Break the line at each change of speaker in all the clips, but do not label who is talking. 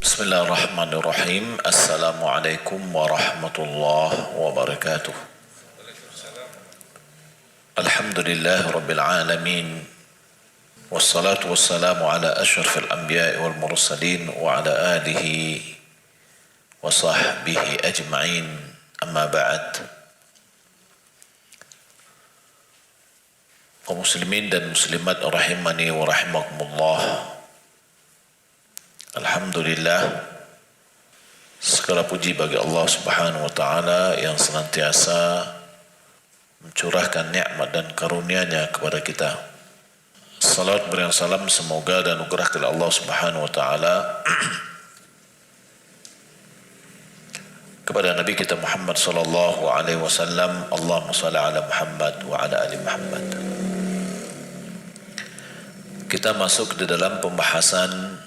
Bismillahirrahmanirrahim. Assalamualaikum warahmatullahi wabarakatuh. Alhamdulillah rabbil alamin. Wassalatu wassalamu ala asyrafil anbiya'i wal mursalin wa ala alihi wa sahbihi ajma'in. Amma ba'd. Kaum muslimin dan muslimat rahimani wa rahimakumullah. Alhamdulillah, segala puji bagi Allah Subhanahu wa taala yang senantiasa mencurahkan nikmat dan karunia-Nya kepada kita. Salat beriang salam semoga dan anugerah dari Allah Subhanahu wa taala kepada Nabi kita Muhammad sallallahu alaihi wasallam. Allahumma shalli ala Muhammad wa ala ali Muhammad. Kita masuk di dalam pembahasan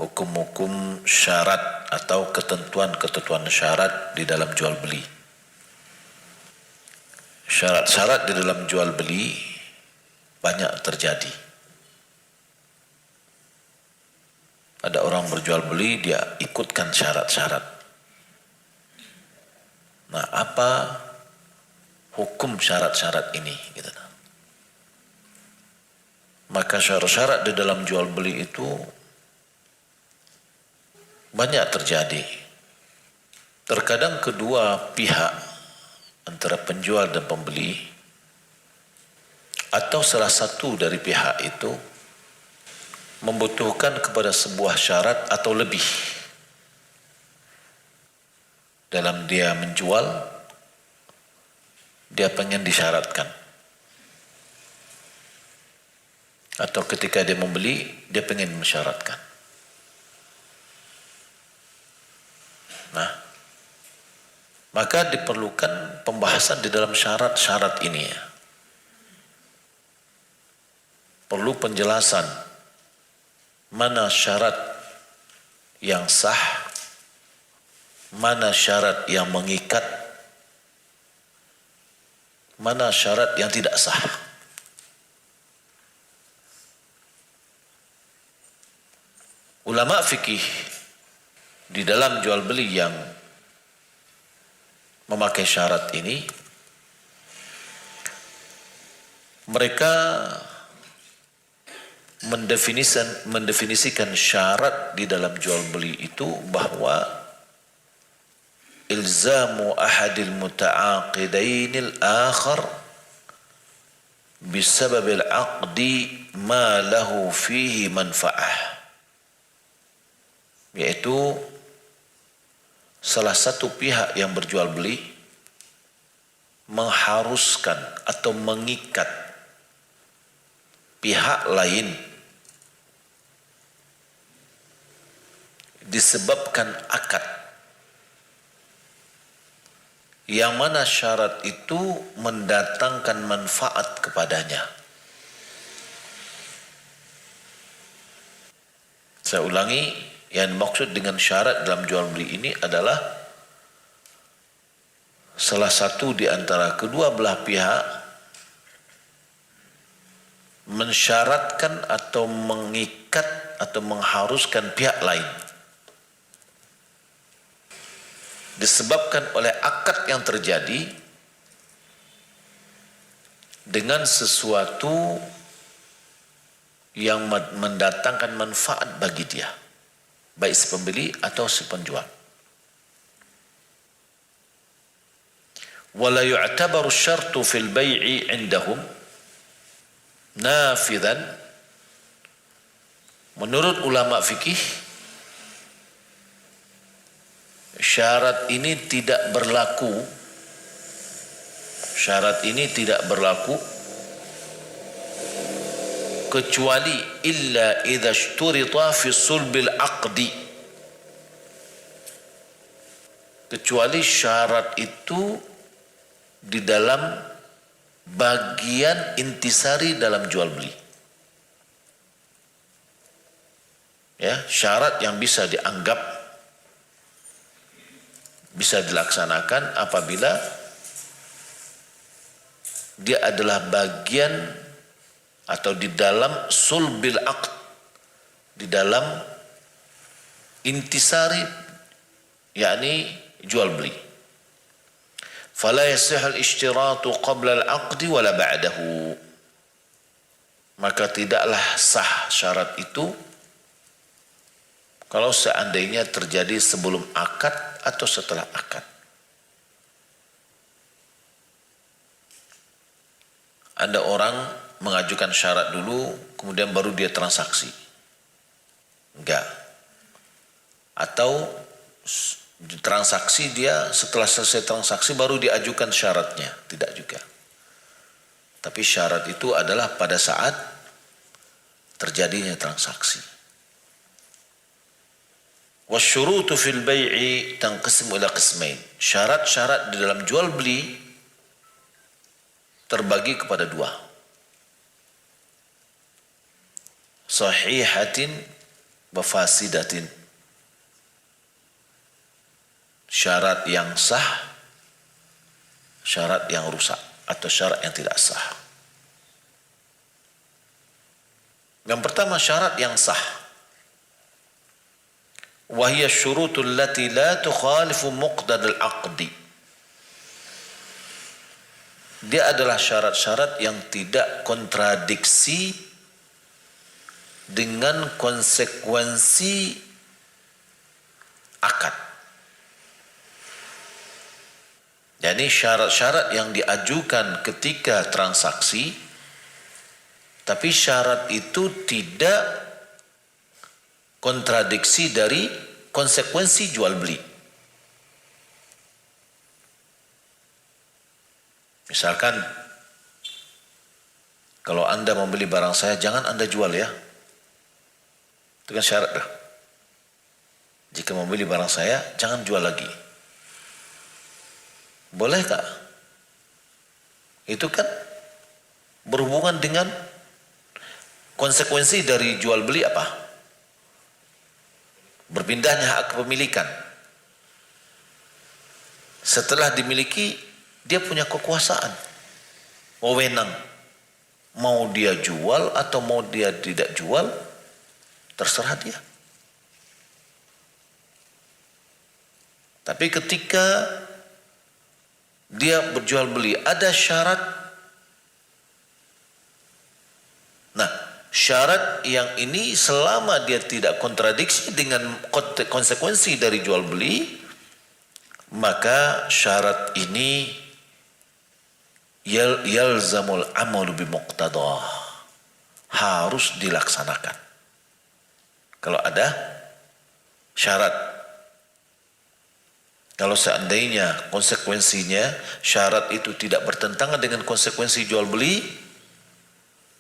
hukum-hukum syarat atau ketentuan-ketentuan syarat di dalam jual beli. Syarat-syarat di dalam jual beli banyak terjadi. Ada orang berjual beli, dia ikutkan syarat-syarat. Nah, apa hukum syarat-syarat ini? Gitu. Maka syarat-syarat di dalam jual beli itu banyak terjadi. Terkadang kedua pihak antara penjual dan pembeli atau salah satu dari pihak itu membutuhkan kepada sebuah syarat atau lebih dalam dia menjual. Dia pengen disyaratkan, atau ketika dia membeli dia pengen mensyaratkan. Nah, maka diperlukan pembahasan di dalam syarat-syarat ini. Perlu penjelasan mana syarat yang sah, mana syarat yang mengikat, mana syarat yang tidak sah. Ulama fikih di dalam jual beli yang memakai syarat ini, mereka mendefinisikan syarat di dalam jual beli itu bahwa ilzamu ahadil muta'aqidainil akhar bisababil aqdi ma lahu fihi manfa'ah, yaitu salah satu pihak yang berjual beli mengharuskan atau mengikat pihak lain disebabkan akad yang mana syarat itu mendatangkan manfaat kepadanya. Saya ulangi, yang dimaksud dengan syarat dalam jual beli ini adalah salah satu di antara kedua belah pihak mensyaratkan atau mengikat atau mengharuskan pihak lain disebabkan oleh akad yang terjadi dengan sesuatu yang mendatangkan manfaat bagi dia, baik si pembeli atau si penjual. Wala yu'tabaru syartu fil bai'i 'indahum nafidan. Menurut ulama fikih, syarat ini tidak berlaku. Syarat ini tidak berlaku kecuali illa idza ishturita fi sulbil aqdi, kecuali syarat itu di dalam bagian intisari dalam jual beli. Ya, syarat yang bisa dianggap bisa dilaksanakan apabila dia adalah bagian atau di dalam sulbil aqd, di dalam intisari, yakni jual beli. Fala yasih al-ishtiratu qabla al-aqdi wala ba'dahu. Maka tidaklah sah syarat itu kalau seandainya terjadi sebelum akad atau setelah akad. Ada orang mengajukan syarat dulu, kemudian baru dia transaksi. Enggak. Atau transaksi dia, setelah selesai transaksi baru diajukan syaratnya. Tidak juga. Tapi syarat itu adalah pada saat terjadinya transaksi. Wasyurutu fil bai'i tanqasimu ila qismain. Syarat-syarat di dalam jual beli terbagi kepada dua. Sahihatin wa fasidatin. Syarat yang sah, syarat yang rusak, atau syarat yang tidak sah. Yang pertama syarat yang sah. Wa hiya syurutul lati la tukhalifu muqtadal aqdi. Dia adalah syarat-syarat yang tidak kontradiksi dengan konsekuensi akad. Jadi syarat-syarat yang diajukan ketika transaksi, tapi syarat itu tidak kontradiksi dari konsekuensi jual beli. Misalkan, kalau Anda membeli barang saya, jangan Anda jual ya. Itu kan syarat dah. Jika membeli barang saya, jangan jual lagi. Boleh kah? Itu kan berhubungan dengan konsekuensi dari jual beli apa? Berpindahnya hak kepemilikan. Setelah dimiliki, dia punya kekuasaan, wewenang. Mau dia jual atau mau dia tidak jual, terserah dia. Tapi ketika dia berjual beli, ada syarat. Nah, syarat yang ini selama dia tidak kontradiksi dengan konsekuensi dari jual beli, maka syarat ini yalzamul amalu bimuqtadah, harus dilaksanakan. Kalau ada syarat, kalau seandainya konsekuensinya syarat itu tidak bertentangan dengan konsekuensi jual beli,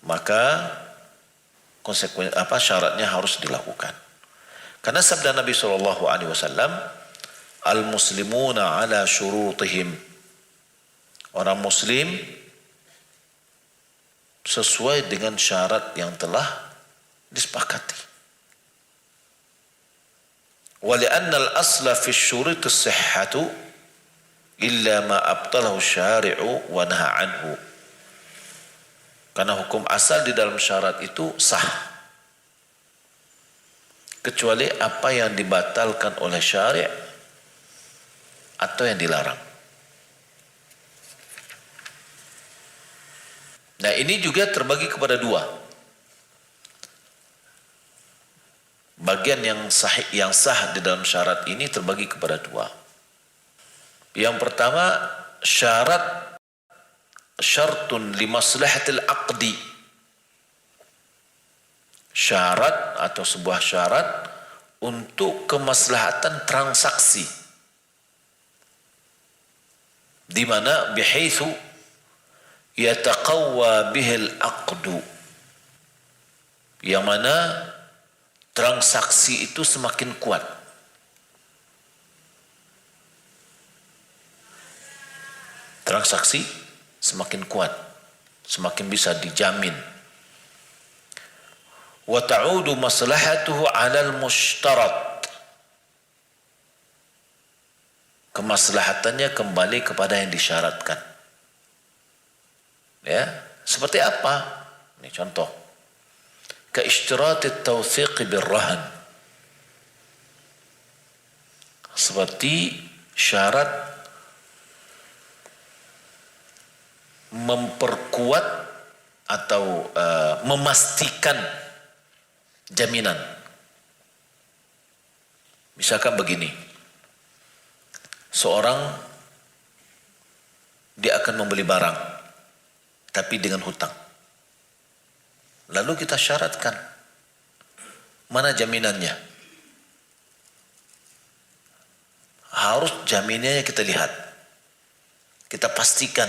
maka syaratnya harus dilakukan. Karena sabda Nabi SAW, al-muslimuna ala syurutihim. Orang muslim sesuai dengan syarat yang telah disepakati. Wa li'anna al-asla fi syurut as-sihhatu illa ma abtalahu syari'u wa naha anhu. Karena hukum asal di dalam syarat itu sah, kecuali apa yang dibatalkan oleh syari' atau yang dilarang. Nah, ini juga terbagi kepada dua. Bagian yang sah di dalam syarat ini terbagi kepada dua. Yang pertama, syartun li maslahatil aqdi. Syarat atau sebuah syarat untuk kemaslahatan transaksi. Di mana bihaitsu yataqawwa bihil aqdu, yang mana transaksi itu semakin kuat. Transaksi semakin kuat, semakin bisa dijamin. Wa ta'udu maslahatuhu 'alal mushtarat. Kemaslahatannya kembali kepada yang disyaratkan. Ya, seperti apa? Ini contoh. Ka ishtiratit tawthiq birrahan. seperti syarat memperkuat atau memastikan jaminan. Misalkan begini, seorang dia akan membeli barang tapi dengan hutang. Lalu kita syaratkan, mana jaminannya? Harus jaminannya kita lihat, kita pastikan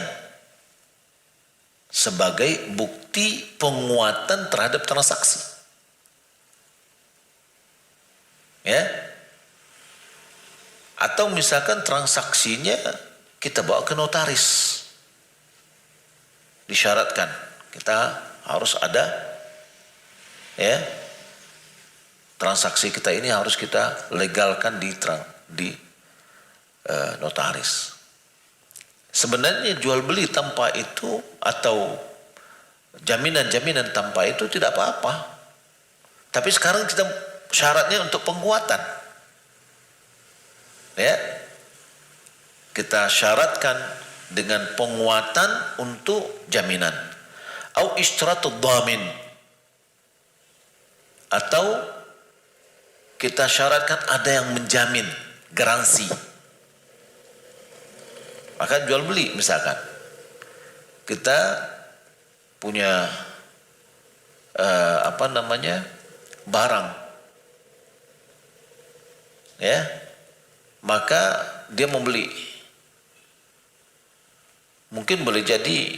sebagai bukti penguatan terhadap transaksi. Ya, atau misalkan transaksinya kita bawa ke notaris, disyaratkan kita harus ada, ya, transaksi kita ini harus kita legalkan di notaris. Sebenarnya jual beli tanpa itu atau jaminan-jaminan tanpa itu tidak apa-apa, tapi sekarang kita syaratnya untuk penguatan, ya, kita syaratkan dengan penguatan untuk jaminan, au ishtiratud dhamin, atau kita syaratkan ada yang menjamin, garansi. Maka jual beli misalkan kita punya barang, ya, maka dia membeli, mungkin boleh jadi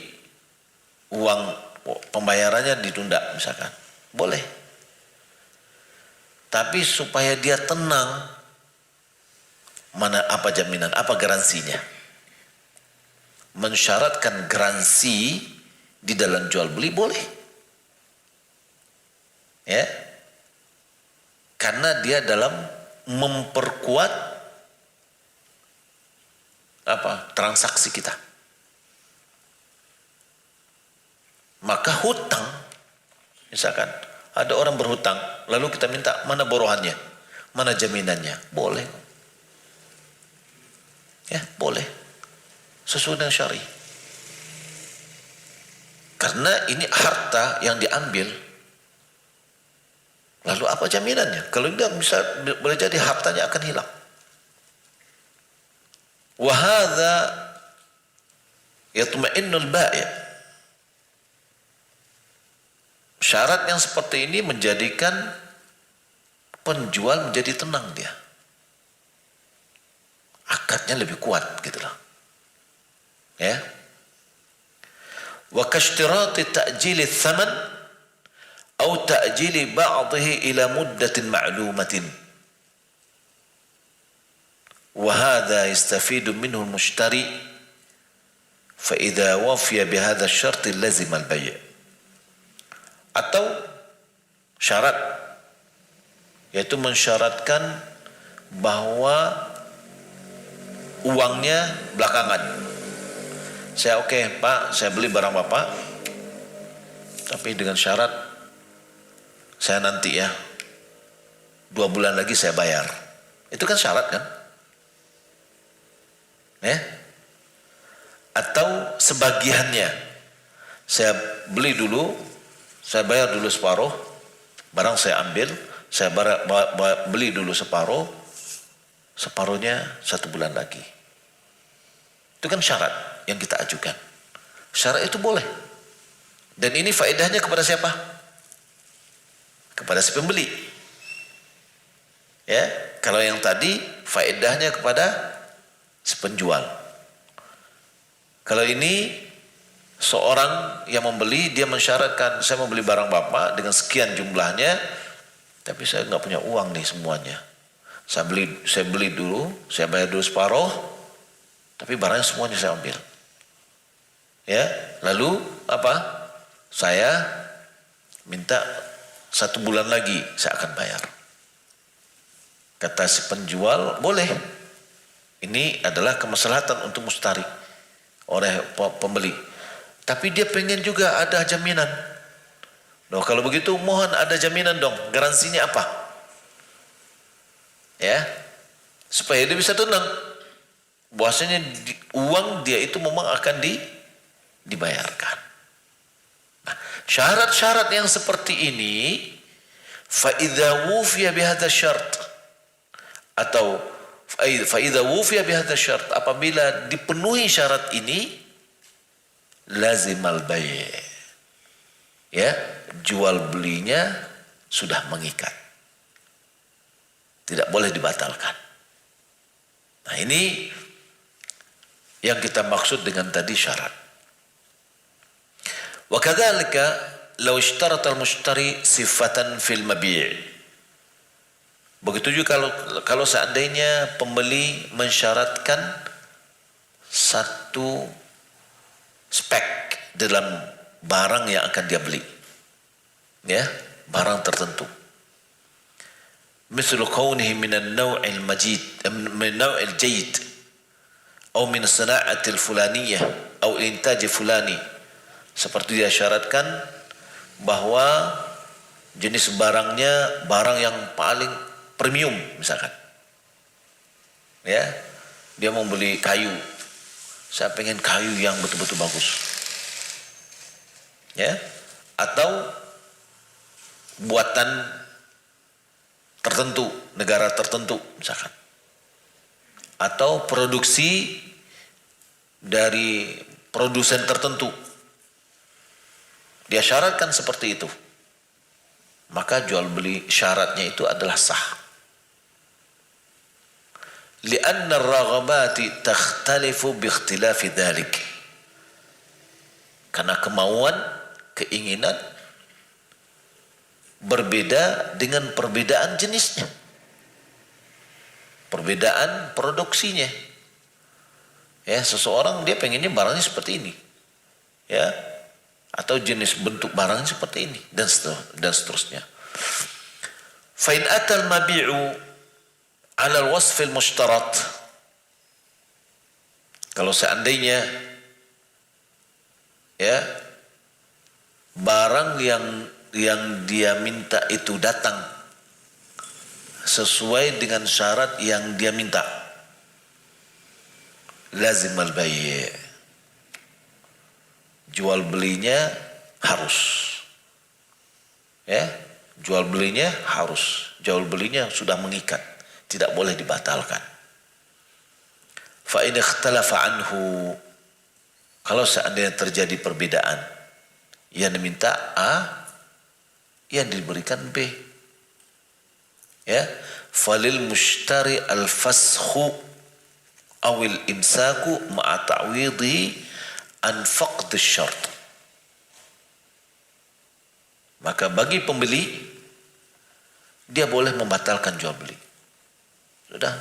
uang pembayarannya ditunda misalkan, boleh, tapi supaya dia tenang, mana apa jaminan, apa garansinya? Mensyaratkan garansi di dalam jual beli boleh, ya, karena dia dalam memperkuat transaksi kita. Maka hutang, misalkan ada orang berhutang, lalu kita minta mana borohannya, mana jaminannya, boleh, ya, boleh, sesuai dengan syari. Karena ini harta yang diambil, lalu apa jaminannya? Kalau tidak, bisa boleh jadi hartanya akan hilang. Wa hadza yatma'innul bai'. Syarat yang seperti ini menjadikan penjual menjadi tenang, dia akadnya lebih kuat gitu loh, ya. Wa kashtirati ta'jili tsaman atau ta'jili ba'dihi ila muddatin ma'lumatin, wa hadha yastafidu minhu al-mushtari fa idza wafiya bi hadha asy-syart lazima al-bay'. Atau syarat, yaitu mensyaratkan bahwa uangnya belakangan. Saya oke, Pak, saya beli barang Bapak, tapi dengan syarat saya nanti, ya, 2 bulan lagi saya bayar. Itu kan syarat kan, ya. Atau sebagiannya, saya beli dulu, saya bayar dulu separuh, barang saya ambil, saya beli dulu separuh, separuhnya 1 bulan lagi. Itu kan syarat yang kita ajukan. Syarat itu boleh. Dan ini faedahnya kepada siapa? Kepada si pembeli. Ya, kalau yang tadi faedahnya kepada si penjual. Kalau ini seorang yang membeli, dia mensyaratkan, saya membeli barang Bapak dengan sekian jumlahnya, tapi saya nggak punya uang nih semuanya. Saya beli dulu, saya bayar dulu separuh, tapi barangnya semuanya saya ambil. Ya, lalu apa? Saya minta 1 bulan lagi saya akan bayar. Kata si penjual, boleh. Ini adalah kemaslahatan untuk mustari oleh pembeli. Tapi dia pengen juga ada jaminan. Loh, kalau begitu mohon ada jaminan dong. Garansinya apa? Ya, supaya dia bisa tenang bahwasanya uang dia itu memang akan dibayarkan. Nah, syarat-syarat yang seperti ini fa idza wufiya bihadza syart atau fa idza wufiya bihadza syart, apabila dipenuhi syarat ini lazimal bai', ya, jual belinya sudah mengikat, tidak boleh dibatalkan. Nah, ini yang kita maksud dengan tadi syarat. Wa kadzalika law ishtarata al-mushtari sifatan fil mabi'. Begitu juga kalau seandainya pembeli mensyaratkan satu spek dalam barang yang akan dia beli, ya, barang tertentu. Misal kaunihi min an-naw' al-majid, min an-naw' al-jayyid, atau min sana'ati al-fulaniyah, atau intaj fulani. Seperti dia syaratkan bahwa jenis barangnya barang yang paling premium misalkan. Ya, dia mau beli kayu. Saya pengen kayu yang betul-betul bagus. Ya, atau buatan tertentu, negara tertentu misalkan. Atau produksi dari produsen tertentu. Dia syaratkan seperti itu. Maka jual beli syaratnya itu adalah sah. Lianna ar-raghabati takhtalifu bi ikhtilafi dzalik. Karena kemauan, keinginan berbeda dengan perbedaan jenisnya. Perbedaan produksinya. Ya, seseorang dia pengennya barangnya seperti ini. Ya, atau jenis bentuk barangnya seperti ini dan seterusnya. Fa in atal mabi'u 'ala al-wasf al-mushtarat, kalau seandainya ya barang yang dia minta itu datang sesuai dengan syarat yang dia minta, lazim al-bai', jual belinya harus, ya, jual belinya harus, jual belinya sudah mengikat, tidak boleh dibatalkan. Fa in ikhtalafa anhu, kalau seandainya terjadi perbedaan, yang diminta A, yang diberikan B, ya, falil mushtari al-faskhu awil imsaku ma'a ta'widhi an faqd syart. Maka bagi pembeli dia boleh membatalkan jual beli. Sudah,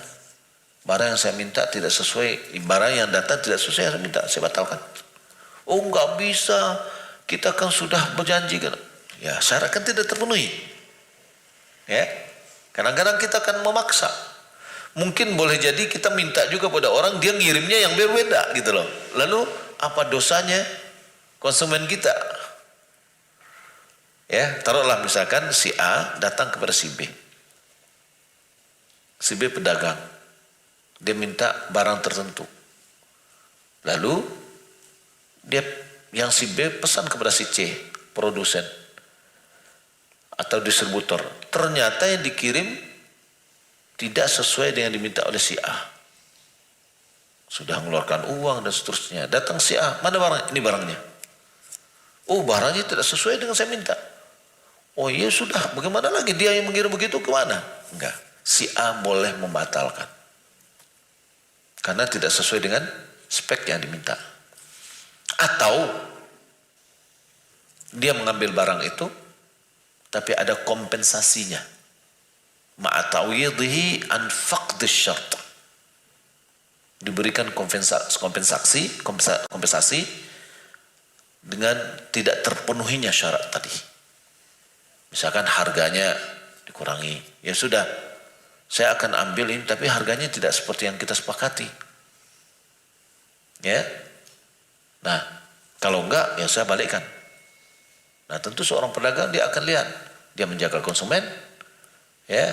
barang yang saya minta tidak sesuai, barang yang datang tidak sesuai yang saya minta, saya batalkan. Oh, enggak bisa, kita kan sudah berjanji kan. Ya, syarat kan tidak terpenuhi. Ya, kadang-kadang kita akan memaksa. Mungkin boleh jadi kita minta juga pada orang, dia ngirimnya yang berbeda gitu loh. Lalu apa dosanya konsumen kita? Ya, taruhlah misalkan si A datang kepada si B. Si B pedagang. Dia minta barang tertentu. Lalu dia yang si B pesan kepada si C, produsen atau distributor. Ternyata yang dikirim tidak sesuai dengan diminta oleh si A. Sudah mengeluarkan uang dan seterusnya. Datang si A, mana barang? Ini barangnya. Oh, barangnya tidak sesuai dengan saya minta. Oh iya sudah, bagaimana lagi? Dia yang mengirim begitu kemana? Enggak, si A boleh membatalkan. Karena tidak sesuai dengan spek yang diminta. Atau dia mengambil barang itu, tapi ada kompensasinya. Ma'atawidhi an faqd syart. Diberikan kompensasi dengan tidak terpenuhinya syarat tadi. Misalkan harganya dikurangi, ya sudah, saya akan ambil ini tapi harganya tidak seperti yang kita sepakati. Ya. Nah, kalau enggak ya saya balikkan. Nah, tentu seorang pedagang dia akan lihat, dia menjaga konsumen, ya,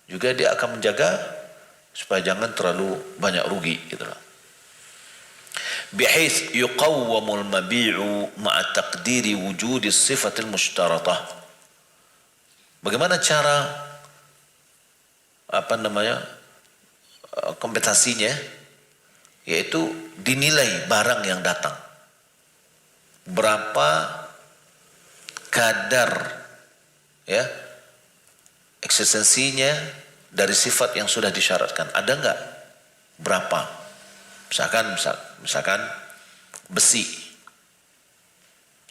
juga dia akan menjaga supaya jangan terlalu banyak rugi gitu lah. Bihais yuqawwamul mabi'u ma'a taqdiri wujudi sifatil mushtaratah. Bagaimana cara kompensasinya, yaitu dinilai barang yang datang. Berapa kadar ya eksistensinya dari sifat yang sudah disyaratkan, ada enggak? Berapa? Misalkan besi.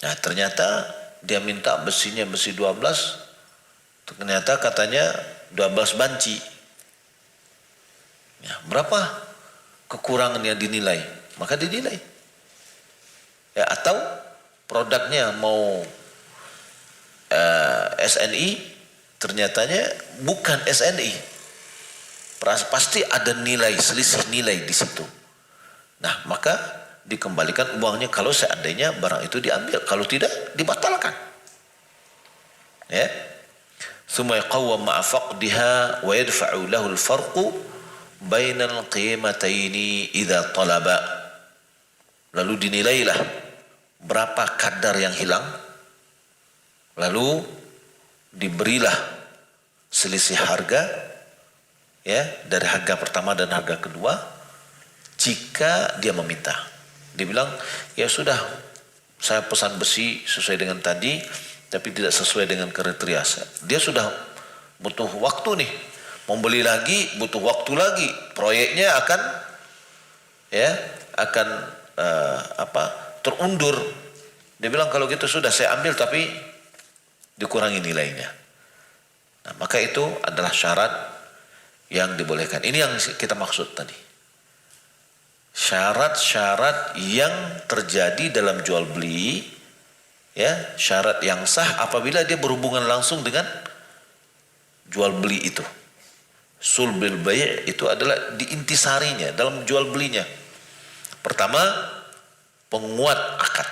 Nah, ternyata dia minta besinya besi 12, ternyata katanya 12 banci. Ya, berapa kekurangan yang dinilai? Maka dinilai. Ya, atau produknya mau SNI, ternyatanya bukan SNI. Pasti ada nilai, selisih nilai di situ. Nah, maka dikembalikan uangnya kalau seandainya barang itu diambil, kalau tidak dibatalkan. Ya. Tsumma yaqawwam ma'a faqdiha wa yadfa'u lahu al-farqu bainal qimataini idza talaba. Lalu dinilailah berapa kadar yang hilang, lalu diberilah selisih harga ya dari harga pertama dan harga kedua jika dia meminta. Dia bilang, ya sudah, saya pesan besi sesuai dengan tadi tapi tidak sesuai dengan kriteria. Dia sudah butuh waktu nih, mau beli lagi butuh waktu lagi, proyeknya akan terundur. Dia bilang, kalau gitu sudah saya ambil tapi dikurangi nilainya. Nah, maka itu adalah syarat yang dibolehkan. Ini yang kita maksud tadi. Syarat-syarat yang terjadi dalam jual beli, ya, syarat yang sah apabila dia berhubungan langsung dengan jual beli itu. Sulbil bai' itu adalah diintisarinya dalam jual belinya. Pertama, penguat akad,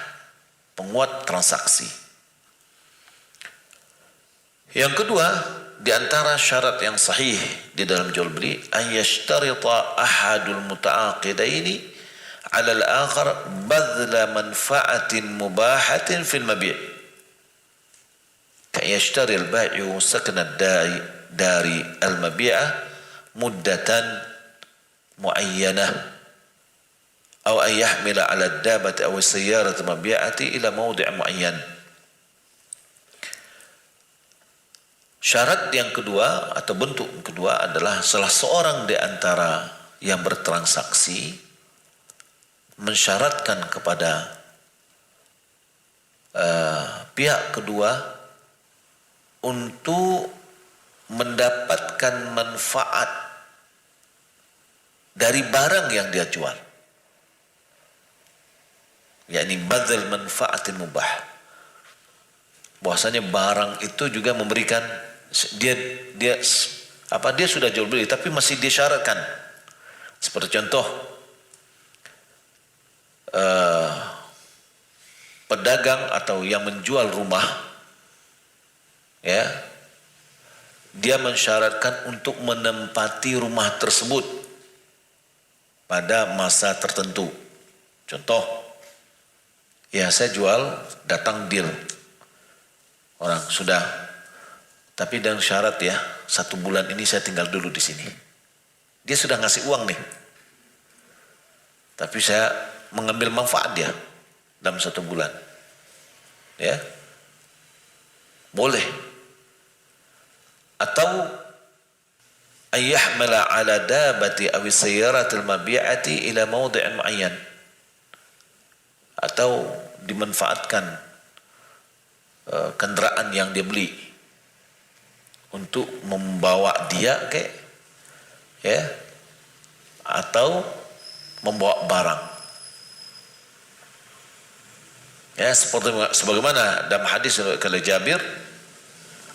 penguat transaksi. Yang kedua, di antara syarat yang sahih di dalam jual beli, ayyashtarita ahadul muta'aqidaini 'ala al-akhar badla manfa'atin mubahatin fil mabi'. Kayashtari al-bai'u sakna dari al-mabi'ah muddatan muayyanah aw an yahmila 'ala ad-dabati aw as-sayyarati mabi'ati ila mawdi' muayyan. Syarat yang kedua atau bentuk kedua adalah salah seorang di antara yang bertransaksi mensyaratkan kepada pihak kedua untuk mendapatkan manfaat dari barang yang dia jual, yakni badzal manfaatin mubah. Bahwasanya barang itu juga memberikan dia sudah jual beli tapi masih disyaratkan. Seperti contoh pedagang atau yang menjual rumah, ya, dia mensyaratkan untuk menempati rumah tersebut pada masa tertentu. Contoh, ya saya jual, datang deal, orang sudah, tapi dengan syarat ya 1 bulan ini saya tinggal dulu di sini. Dia sudah ngasih uang nih, tapi saya mengambil manfaat dia dalam 1 bulan, ya boleh. Atau ayyahmala ala dabati aw sayyaratil mabi'ati ila mawdi'in muayyan, atau dimanfaatkan kendaraan yang dia beli untuk membawa dia atau membawa barang, ya, seperti sebagaimana dalam hadis dari Jabir,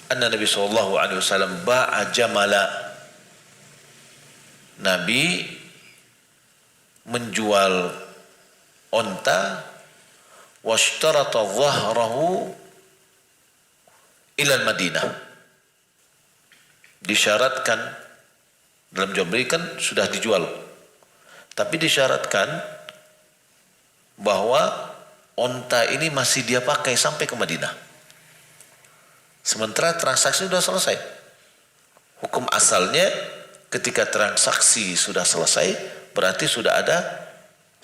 anna Nabi sallallahu alaihi wasallam ba'a jamala, Nabi menjual onta, washtarata dhahrahu ila Madinah, disyaratkan Dalam jual beli kan sudah dijual. Tapi disyaratkan bahwa onta ini masih dia pakai sampai ke Madinah. Sementara transaksi sudah selesai. Hukum asalnya ketika transaksi sudah selesai berarti sudah ada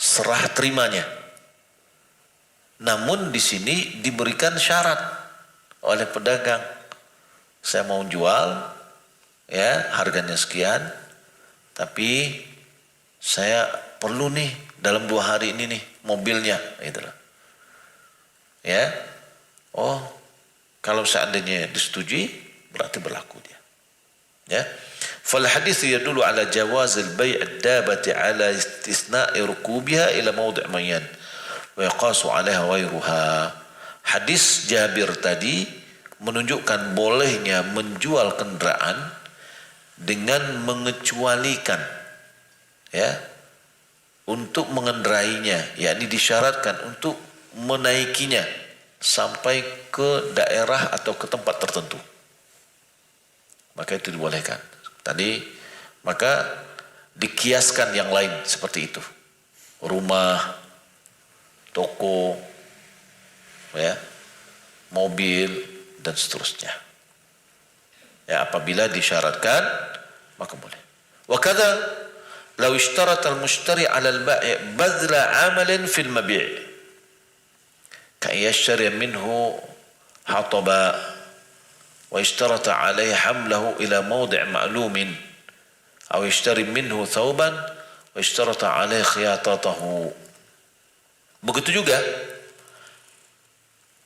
serah terimanya. Namun di sini diberikan syarat oleh pedagang. Saya mau jual, ya harganya sekian, tapi saya perlu nih dalam 2 hari ini nih mobilnya, itulah. Ya, oh kalau seandainya disetujui berarti berlaku dia. Ya, fal hadits yadullu ala jawaz al-bay' ad-dabati ala istisna'i rukubiha ila mawdi' muayyan wa yaqasu 'alaiha ghairuha. Hadis Jabir tadi menunjukkan bolehnya menjual kendaraan dengan mengecualikan, ya, untuk mengendarainya, yakni disyaratkan untuk menaikinya sampai ke daerah atau ke tempat tertentu, maka itu dibolehkan. Tadi maka dikiaskan yang lain seperti itu, rumah, toko, ya, mobil dan seterusnya. Ya, apabila disyaratkan maka boleh. Wa kadza law ishtarata al-mushtari 'ala al-bai' badla 'amalin fil mabi' ka yashtari minhu hataba wa ishtarata 'alayhi hamlahu ila mawdi' ma'lumin aw yashtari minhu thawban wa ishtarata 'alayhi khiyatatahu. Begitu juga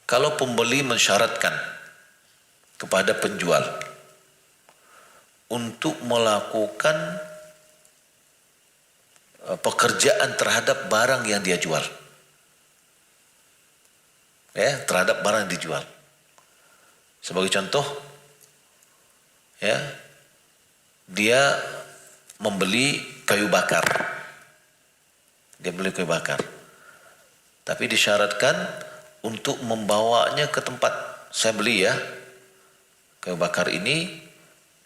kalau pembeli mensyaratkan kepada penjual untuk melakukan pekerjaan terhadap barang yang dia jual, ya, terhadap barang yang dijual. Sebagai contoh, ya, dia membeli kayu bakar, tapi disyaratkan untuk membawanya ke tempat. Saya beli ya kayu bakar ini,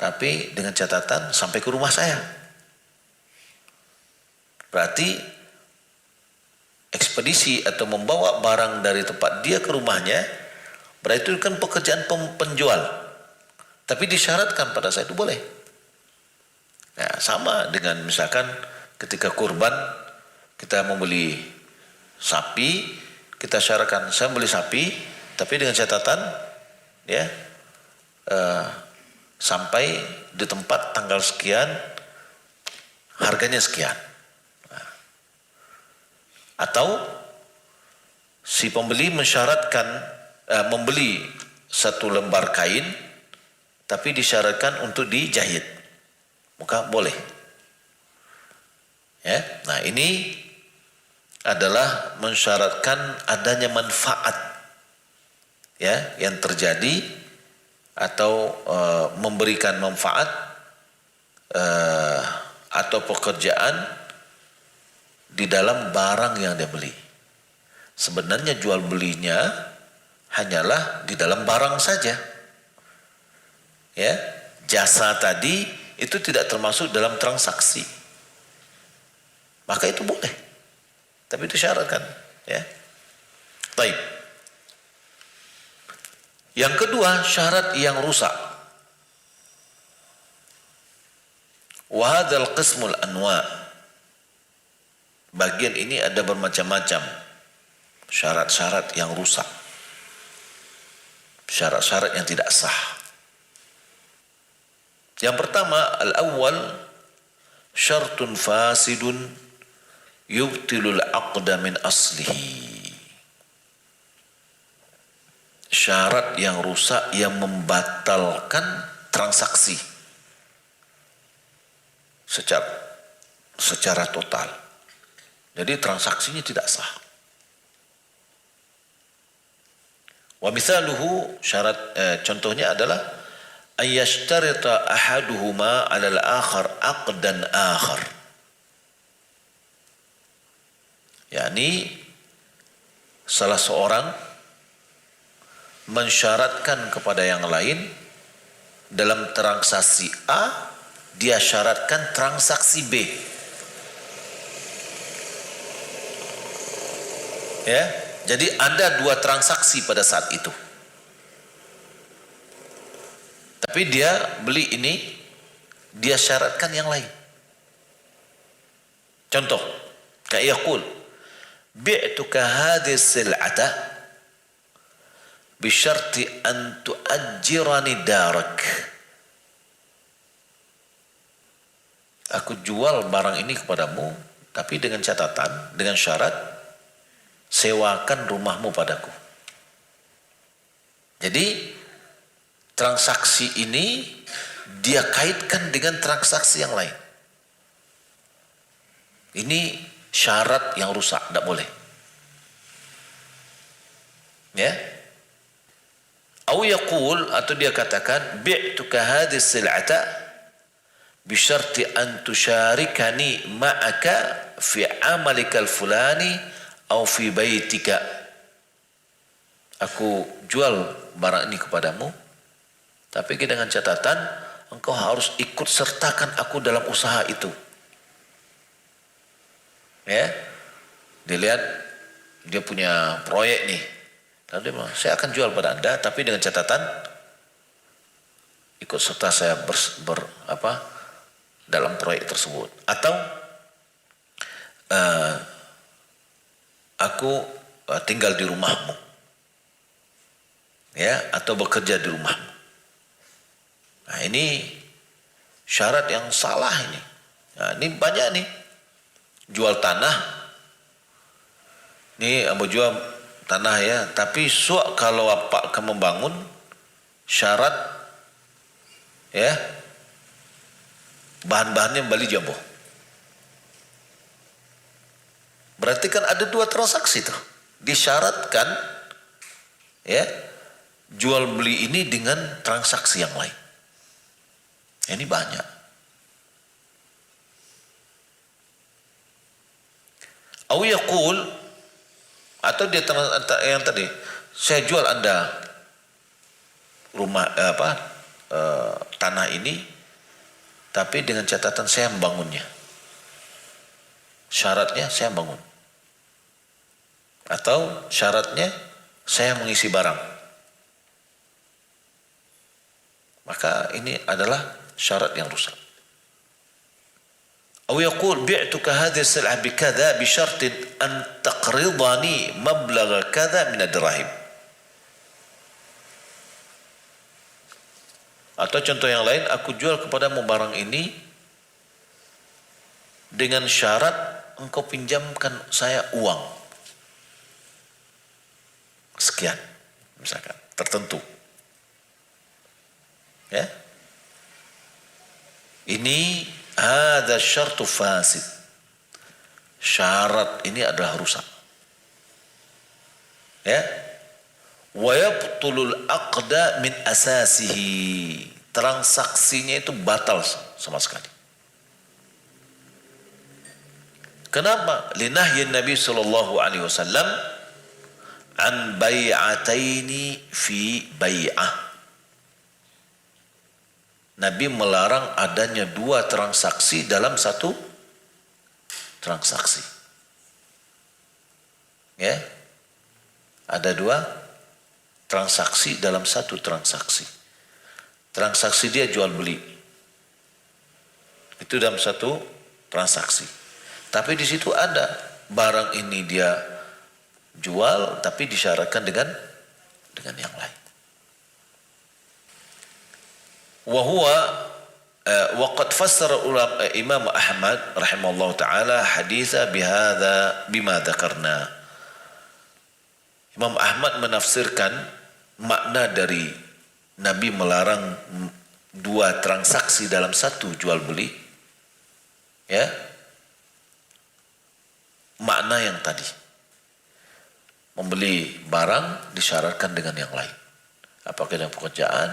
tapi dengan catatan sampai ke rumah saya. Berarti ekspedisi atau membawa barang dari tempat dia ke rumahnya, berarti itu kan pekerjaan penjual. Tapi disyaratkan pada saya itu boleh. Nah, sama dengan misalkan ketika kurban kita membeli sapi, kita syaratkan saya beli sapi, tapi dengan catatan, ya, sampai di tempat tanggal sekian, harganya sekian. Atau si pembeli mensyaratkan membeli 1 lembar kain, tapi disyaratkan untuk dijahit, maka boleh. Ya, nah ini adalah mensyaratkan adanya manfaat, ya, yang terjadi atau memberikan manfaat atau pekerjaan di dalam barang yang dia beli. Sebenarnya jual belinya hanyalah di dalam barang saja, ya, jasa tadi itu tidak termasuk dalam transaksi, maka itu boleh, tapi itu syaratkan, ya. Baik. Yang kedua, syarat yang rusak. Wa hadzal qismul anwa'. Bagian ini ada bermacam-macam syarat-syarat yang rusak. Syarat-syarat yang tidak sah. Yang pertama, al-awwal syartun fasidun yubtilul aqda min aslihi. Syarat yang rusak yang membatalkan transaksi secara total. Jadi transaksinya tidak sah. Wa mithaluhu, syarat contohnya adalah ayyashtarita ahaduhuma 'ala al-akhar aqdan akhar. yakni salah seorang mensyaratkan kepada yang lain dalam transaksi A dia syaratkan transaksi B. Ya, jadi ada dua transaksi pada saat itu. Tapi dia beli ini, dia syaratkan yang lain. Contoh, kayak yaqul, bi'tuka hadhihi sil'ata bi syarti an tu'ajjirani darak. Aku jual barang ini kepadamu, tapi dengan catatan, dengan syarat sewakan rumahmu padaku. Jadi transaksi ini dia kaitkan dengan transaksi yang lain. Ini syarat yang rusak, tidak boleh. Ya. Atau yaqul, atau dia katakan bi'tuka hadhihi sil'ata bi syarti an tusharikani ma'aka fi 'amalika al-fulani aw fi baitika. Aku jual barang ini kepadamu, tapi dengan catatan engkau harus ikut sertakan aku dalam usaha itu. Ya, dilihat dia punya proyek nih, lalu dia bilang, saya akan jual pada anda, tapi dengan catatan ikut serta saya dalam proyek tersebut. Atau aku tinggal di rumahmu, ya, atau bekerja di rumahmu. Nah, ini syarat yang salah ini. Nah, ini banyak nih. Jual tanah, ini Abu jual tanah ya, tapi kalau apa akan membangun syarat ya bahan-bahannya Bali Jambo. Berarti kan ada dua transaksi tuh, disyaratkan ya jual beli ini dengan transaksi yang lain. Ini banyak. Atau yaqul, atau dia yang tadi, saya jual anda rumah tanah ini, tapi dengan catatan saya membangunnya. Syaratnya saya bangun. Atau syaratnya saya mengisi barang. Maka ini adalah syarat yang rusak. أو يقول بعتك هذه السلعة بكذا بشرط أن تقرضني مبلغ كذا من الدراهم. Atau contoh yang lain, aku jual kepadamu barang ini dengan syarat engkau pinjamkan saya uang sekian, misalkan tertentu. Ya, ini ada syartu fasid. Syarat ini adalah rusak. Ya. Wa yabtulul aqda min asasihi. Transaksinya itu batal sama sekali. Kenapa? Linahyi Nabi sallallahu alaihi wasallam an bai'ataini fi bai'ah. Nabi melarang adanya dua transaksi dalam satu transaksi. Ya, ada dua transaksi dalam satu transaksi. Transaksi dia jual beli, itu dalam satu transaksi. Tapi di situ ada barang ini dia jual, tapi disyaratkan dengan yang lain. وقد فسر Imam Ahmad rahimahullah taala haditha bima dzakarna. Imam Ahmad menafsirkan makna dari Nabi melarang dua transaksi dalam satu jual beli, ya, makna yang tadi, membeli barang disyaratkan dengan yang lain, apakah dengan pekerjaan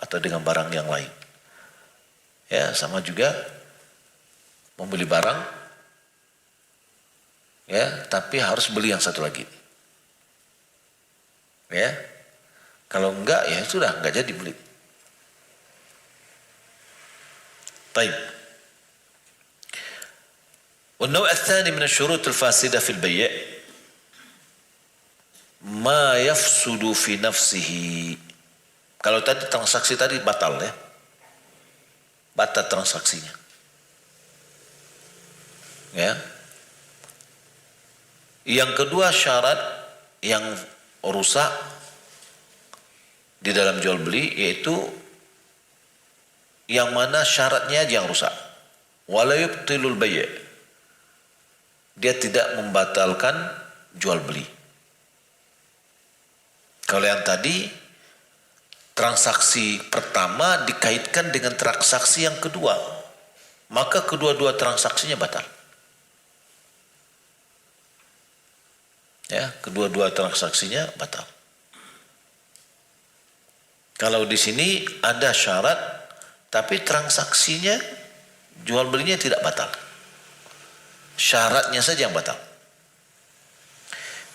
atau dengan barang yang lain. Ya, sama juga membeli barang, ya, tapi harus beli yang satu lagi. Ya, kalau enggak ya sudah enggak jadi beli. طيب. والنوع الثاني من الشروط الفاسدة في البيع ما يفسد في نفسه. Kalau tadi transaksi tadi batal ya, batal transaksinya. Ya. Yang kedua syarat yang rusak di dalam jual beli yaitu yang mana syaratnya yang rusak. Wala yubtilul bay'. Dia tidak membatalkan jual beli. Kalau yang tadi transaksi pertama dikaitkan dengan transaksi yang kedua, maka kedua-dua transaksinya batal. Ya, kedua-dua transaksinya batal. Kalau di sini ada syarat, tapi transaksinya jual belinya tidak batal. Syaratnya saja yang batal.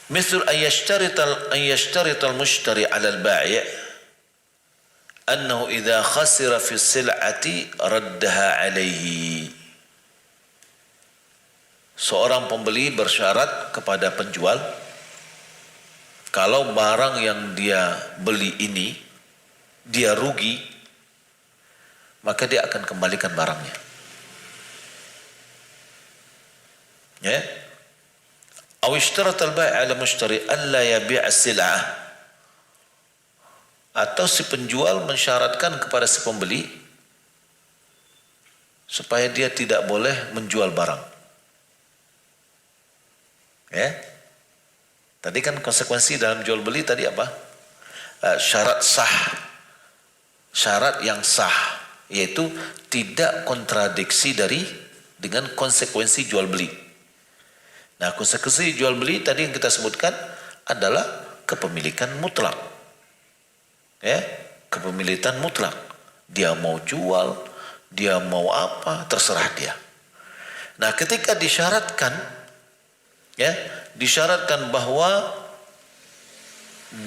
Misal an yashtarita al-mushtari 'ala al-bai' annahu idza khasira fi as-sil'ati raddaha 'alayhi. Seorang pembeli bersyarat kepada penjual, kalau barang yang dia beli ini dia rugi, maka dia akan kembalikan barangnya. Ya. Aw ishtarata al-bai' 'ala mushtari alla yabi' as-sil'ah. Atau si penjual mensyaratkan kepada si pembeli supaya dia tidak boleh menjual barang. Ya. Tadi kan konsekuensi dalam jual beli tadi apa? Syarat sah. Syarat yang sah yaitu tidak kontradiksi dengan konsekuensi jual beli. Nah, konsekuensi jual beli tadi yang kita sebutkan adalah kepemilikan mutlak. Ya, kepemilikan mutlak. Dia mau jual, dia mau apa, terserah dia. Nah, ketika disyaratkan, ya, disyaratkan bahwa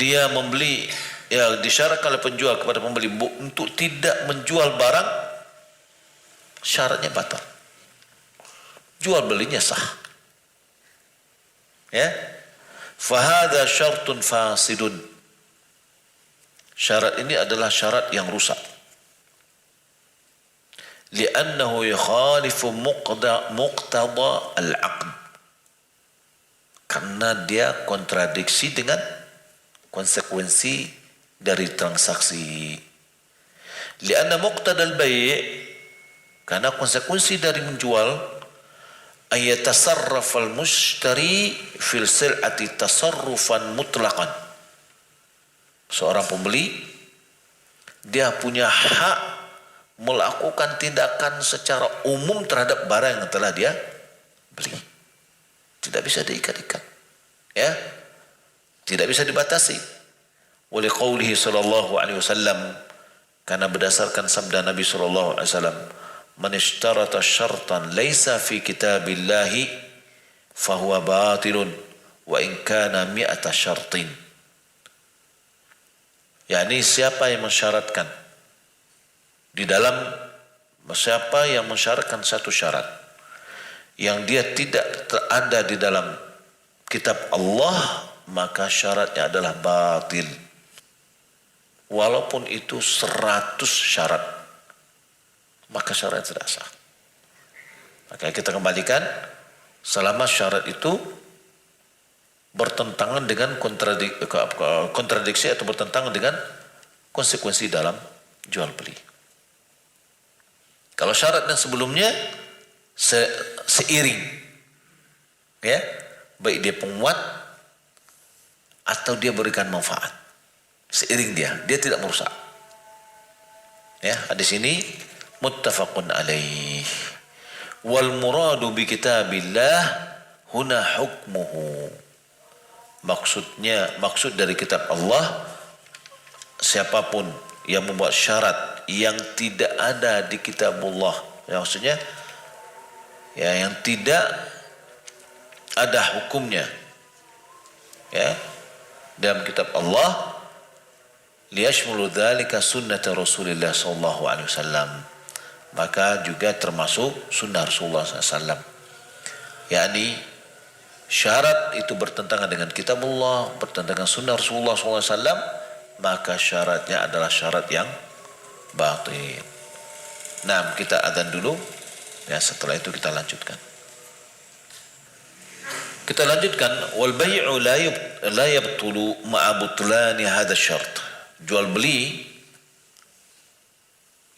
dia membeli, ya, disyaratkan oleh penjual kepada pembeli untuk tidak menjual barang, syaratnya batal. Jual belinya sah. Ya, fahadha syartun fasidun. Syarat ini adalah syarat yang rusak. Li'annahu yukhalifu muqtada al-'aqd. Karena dia kontradiksi dengan konsekuensi dari transaksi. Li'anna muqtada al-bay', karena konsekuensi dari menjual, ayatasarraf al-mushtari fil sil'ati tasarrufan mutlaqan. Seorang pembeli dia punya hak melakukan tindakan secara umum terhadap barang yang telah dia beli. Tidak bisa diikat-ikat. Ya. Tidak bisa dibatasi. Oleh qaulihi sallallahu alaihi wasallam, karena berdasarkan sabda Nabi sallallahu alaihi wasallam, man ishtarata syartan laysa fi kitabillahi fahuwa batilun wa in kana mi'ata syartin. Yani siapa yang mensyaratkan siapa yang mensyaratkan satu syarat yang dia tidak ada di dalam kitab Allah, maka syaratnya adalah batil. Walaupun itu 100 syarat, maka syarat tidak sah. Maka kita kembalikan, selama syarat itu bertentangan dengan kontradiksi atau bertentangan dengan konsekuensi dalam jual beli. Kalau syarat yang sebelumnya seiring, ya, baik dia penguat atau dia berikan manfaat, seiring dia tidak merusak. Ya, hadis ini muttafaqun alaih. Wal muradu bi kitabillah huna hukmuhu. Maksud dari kitab Allah, siapapun yang membuat syarat yang tidak ada di kitabullah, ya, maksudnya ya yang tidak ada hukumnya, ya, dalam kitab Allah, liyashmulu dzalika sunnata Rasulillah sallallahu alaihi wasallam, maka juga termasuk sunnah Rasulullah SAW. Yakni syarat itu bertentangan dengan kitabullah, bertentangan sunnah Rasulullah SAW, maka syaratnya adalah syarat yang batil. Nah, kita adzan dulu, ya, setelah itu kita lanjutkan. Kita lanjutkan, wal bai'u la yabtulu ma'a butlani hadha syart. Jual beli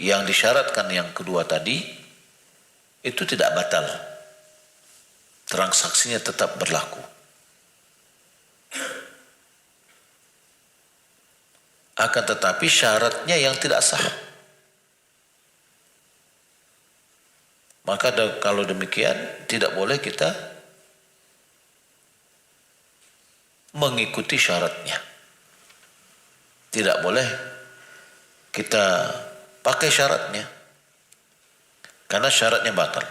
yang disyaratkan yang kedua tadi itu tidak batal, transaksinya tetap berlaku. Akan tetapi syaratnya yang tidak sah. Maka kalau demikian tidak boleh kita mengikuti syaratnya. Tidak boleh kita pakai syaratnya, karena syaratnya batal.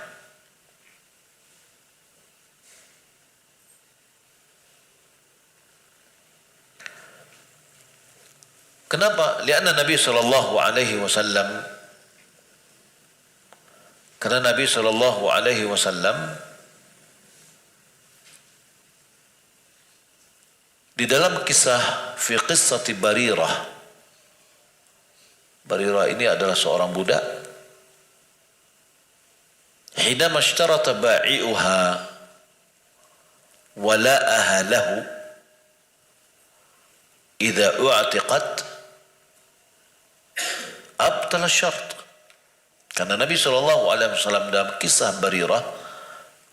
Kenapa? Lianna Nabi sallallahu alaihi wasallam, karena Nabi sallallahu alaihi wasallam di dalam kisah fi qissati Barirah. Barirah ini adalah seorang budak. Hidama ishtarata ba'i'uha wala'aha lahu idza u'tiqat abtala syart. Karena Nabi SAW dalam kisah Barirah,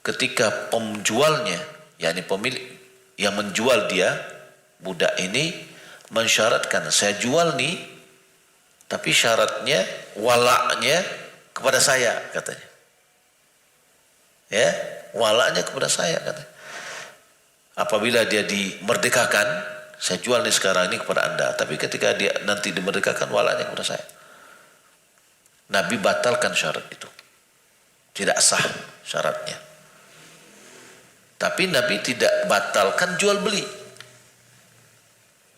ketika penjualnya, yakni pemilik yang menjual dia, budak ini mensyaratkan, saya jual nih, tapi syaratnya walaknya kepada saya, katanya. Ya, walaknya kepada saya, katanya. Apabila dia dimerdekakan, saya jual nih sekarang ini kepada Anda, tapi ketika dia nanti dimerdekakan, walaknya kepada saya. Nabi batalkan syarat itu. Tidak sah syaratnya. Tapi Nabi tidak batalkan jual beli.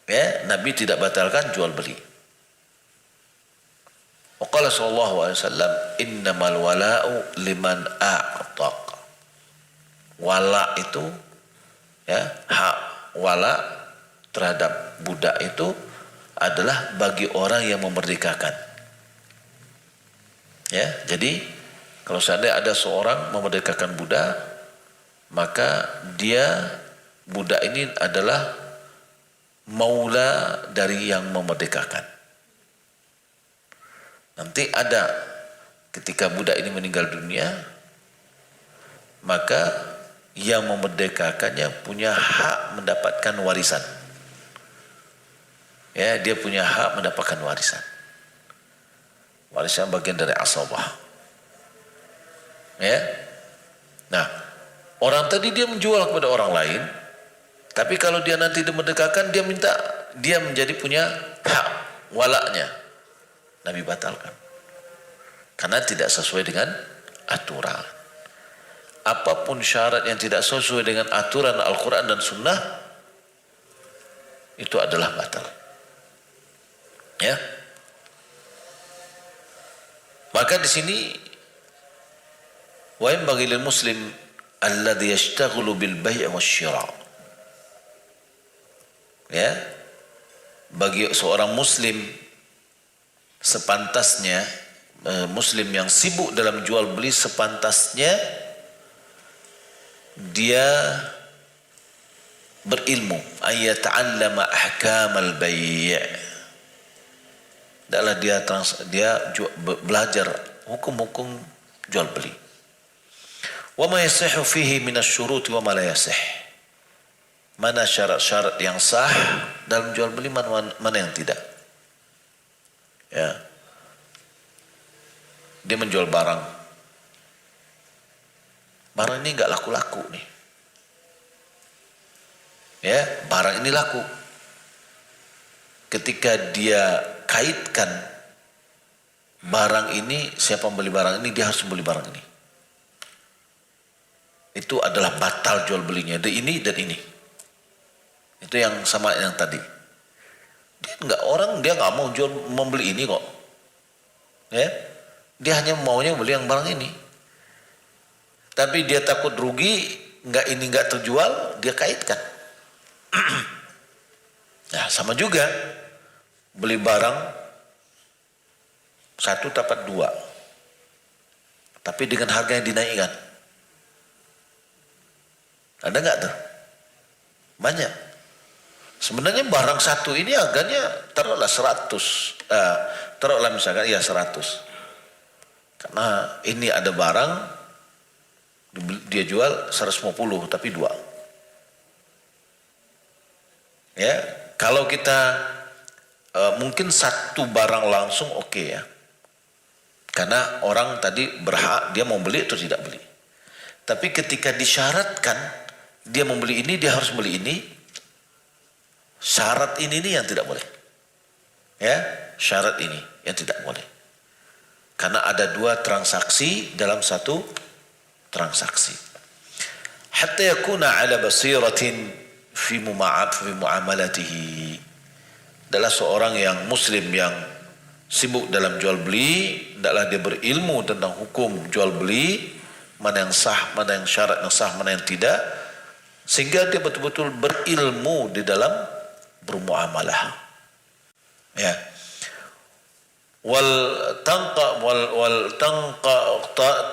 Ya, Nabi tidak batalkan jual beli. Waqala sallallahu alaihi wasallam, innamal wala'u liman a'taq. Wala itu, ya, hak wala terhadap budak itu adalah bagi orang yang memerdekakan. Ya, jadi kalau seandainya ada seorang memerdekakan budak, maka budak ini adalah maula dari yang memerdekakan. Nanti ada ketika budak ini meninggal dunia, maka yang memerdekakannya punya hak mendapatkan warisan. Ya, dia punya hak mendapatkan warisan. Warisan bagian dari asabah. Ya. Nah, orang tadi dia menjual kepada orang lain, tapi kalau dia nanti dimerdekakan, dia menjadi punya hak walaknya. Nabi batalkan. Karena tidak sesuai dengan aturan. Apapun syarat yang tidak sesuai dengan aturan Al-Quran dan Sunnah, itu adalah batal. Ya. Maka di sini wa yanbaghi lil muslim alladhi yashtaghilu bil bai' wasyira'. Ya. Bagi seorang muslim sepantasnya, muslim yang sibuk dalam jual beli, sepantasnya dia berilmu, ayata'allama ahkamal bai'. Adalah dia belajar hukum-hukum jual beli. Wa ma yasihhu fihi min asy-syurut wa ma la yasih. Mana syarat-syarat yang sah dalam jual beli, mana yang tidak. Ya. Dia menjual barang. Barang ini enggak laku-laku nih. Ya, barang ini laku. Ketika dia kaitkan barang ini, siapa membeli barang ini, dia harus membeli barang ini. Itu adalah batal jual belinya. Ada ini dan ini. Itu yang sama yang tadi. Dia nggak mau jual membeli ini kok. Ya. Dia hanya maunya beli yang barang ini. Tapi dia takut rugi, nggak terjual, dia kaitkan. Nah, sama juga beli barang satu dapat dua, tapi dengan harga yang dinaikkan. Ada nggak tuh? Banyak. Sebenarnya barang satu ini harganya taruhlah 100, taruhlah misalkan ya 100. Karena ini ada barang dia jual 150 tapi dua. Ya, kalau kita mungkin satu barang langsung oke ya. Karena orang tadi berhak dia mau beli atau tidak beli. Tapi ketika disyaratkan dia membeli ini, dia harus beli ini. Syarat ini yang tidak boleh. Ya, syarat ini yang tidak boleh. Karena ada dua transaksi dalam satu transaksi. Hatta yakuna ala basiratin fi muamalatihi. Adalah seorang yang muslim yang sibuk dalam jual beli, hendaklah dia berilmu tentang hukum jual beli, mana yang sah, mana yang syarat yang sah, mana yang tidak, sehingga dia betul-betul berilmu di dalam bermuamalah. Ya.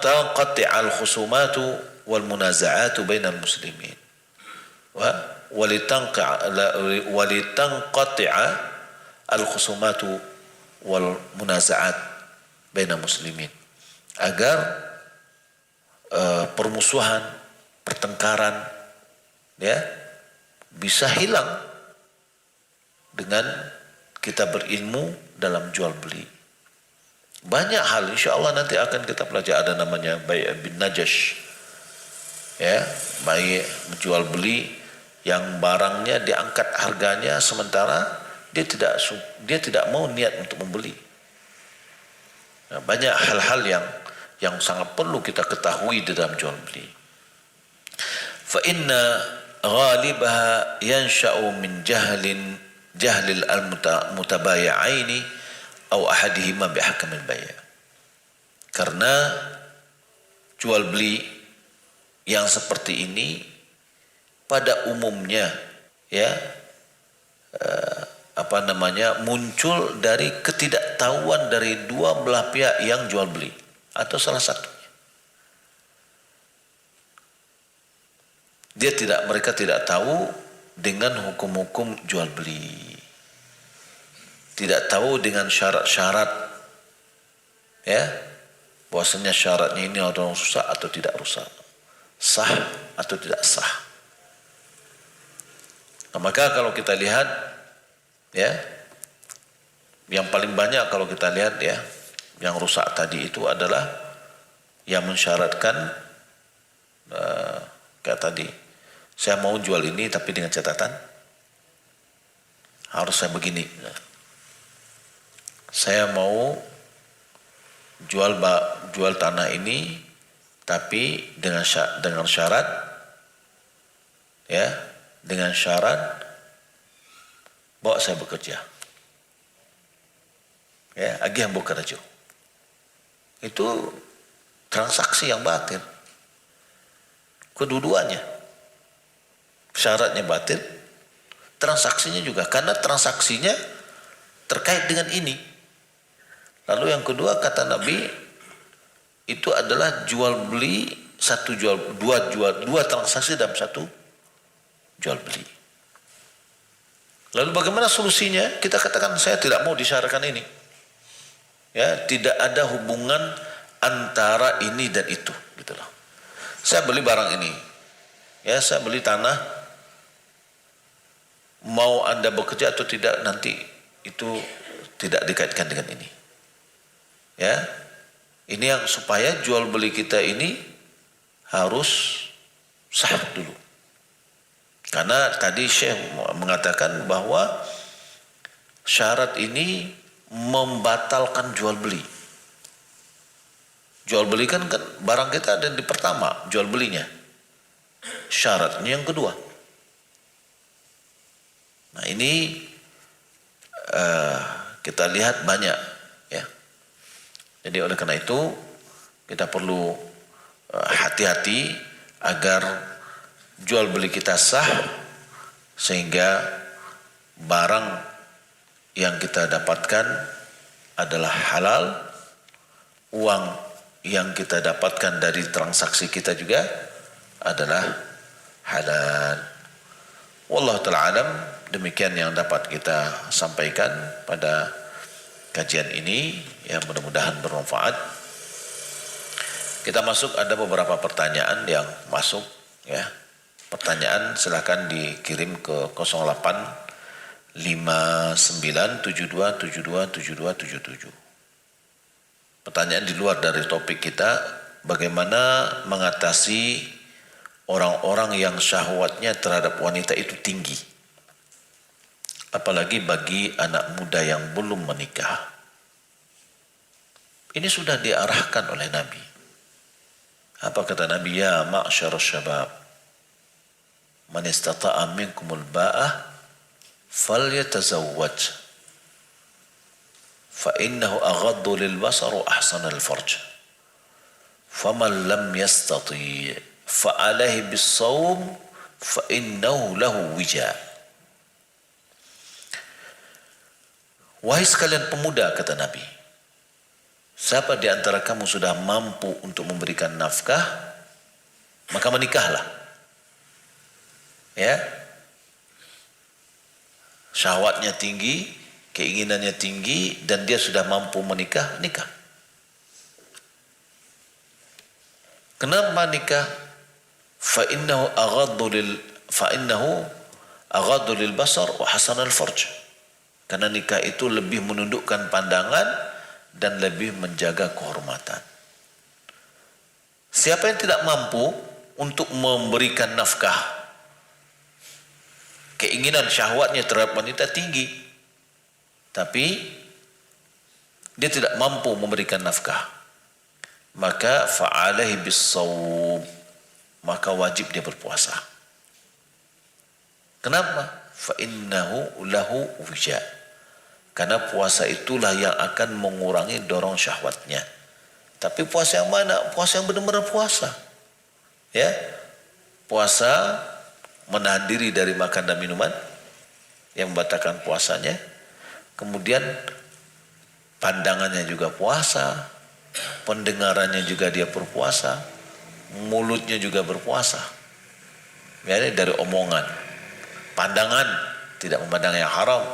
Tanqati al khusumatu wal munaza'atu bainal muslimin. Walitanqati'a al khusumatu wal munaza'at bainal muslimin. Agar permusuhan, pertengkaran ya bisa hilang dengan kita berilmu dalam jual beli. Banyak hal insyaallah nanti akan kita pelajari, ada namanya bai' bin najash. Ya, baik jual beli yang barangnya diangkat harganya sementara dia tidak mau niat untuk membeli. Nah, banyak hal-hal yang sangat perlu kita ketahui di dalam jual beli. Fa inna ghalibaha yansha'u min jahlil al-mutabayi'aini aw ahadihima bihakamil bay'. Karena jual beli yang seperti ini pada umumnya ya muncul dari ketidaktahuan dari dua belah pihak yang jual beli atau salah satunya. Mereka tidak tahu dengan hukum-hukum jual beli. Tidak tahu dengan syarat-syarat ya, bahwasanya syaratnya ini orang rusak atau tidak rusak, sah atau tidak sah. Nah, maka kalau kita lihat ya, yang paling banyak kalau kita lihat ya, yang rusak tadi itu adalah yang mensyaratkan kayak tadi, saya mau jual ini tapi dengan catatan harus saya begini. Saya mau jual tanah ini tapi dengan syarat ya, dengan syarat bahwa saya bekerja. Ya, agihan bekerja. Itu transaksi yang batil. Kedua-duanya. Syaratnya batil, transaksinya juga, karena transaksinya terkait dengan ini. Lalu yang kedua kata Nabi itu adalah jual beli dua transaksi dalam satu jual beli. Lalu bagaimana solusinya? Kita katakan saya tidak mau disyaratkan ini. Ya, tidak ada hubungan antara ini dan itu, gitu loh. Saya beli barang ini. Ya, saya beli tanah. Mau Anda bekerja atau tidak nanti itu tidak dikaitkan dengan ini. Ya, ini yang supaya jual beli kita ini harus sah dulu. Karena tadi Syekh mengatakan bahwa syarat ini membatalkan jual beli. Jual beli kan barang kita ada di pertama jual belinya. Syaratnya yang kedua. Nah ini kita lihat banyak ya. Jadi oleh karena itu kita perlu hati-hati agar jual beli kita sah, sehingga barang yang kita dapatkan adalah halal, uang yang kita dapatkan dari transaksi kita juga adalah halal. Wallahu ta'ala alam, demikian yang dapat kita sampaikan pada kajian ini, yang mudah-mudahan bermanfaat. Kita masuk, ada beberapa pertanyaan yang masuk ya. Pertanyaan silakan dikirim ke 08 5972727277. Pertanyaan di luar dari topik kita, bagaimana mengatasi orang-orang yang syahwatnya terhadap wanita itu tinggi, apalagi bagi anak muda yang belum menikah. Ini sudah diarahkan oleh Nabi. Apa kata Nabi? Ya ma'syarus syabab, man istata'a minkumul ba'ah falyatazawwaj fa innahu aghaddu lil basar wa ahsanul farj. Faman lam yastati' fa alaihi bis shaum fa innahu lahu wija. Wahai sekalian pemuda, kata Nabi, siapa di antara kamu sudah mampu untuk memberikan nafkah, maka menikahlah. Ya, syahwatnya tinggi, keinginannya tinggi, dan dia sudah mampu menikah, nikah. Kenapa nikah? Fa innahu aghaddu lil basar wa hasanal farj. Karena nikah itu lebih menundukkan pandangan dan lebih menjaga kehormatan. Siapa yang tidak mampu untuk memberikan nafkah, keinginan syahwatnya terhadap wanita tinggi, tapi dia tidak mampu memberikan nafkah, maka fa'alaihi bis-shaum, maka wajib dia berpuasa. Kenapa? Fa'innahu lahu wija. Karena puasa itulah yang akan mengurangi dorong syahwatnya. Tapi puasa yang mana? Puasa yang benar-benar puasa. Ya, puasa menahan diri dari makan dan minuman yang membatalkan puasanya. Kemudian pandangannya juga puasa, pendengarannya juga dia berpuasa, mulutnya juga berpuasa. Ya, dari omongan, pandangan tidak memandang yang haram,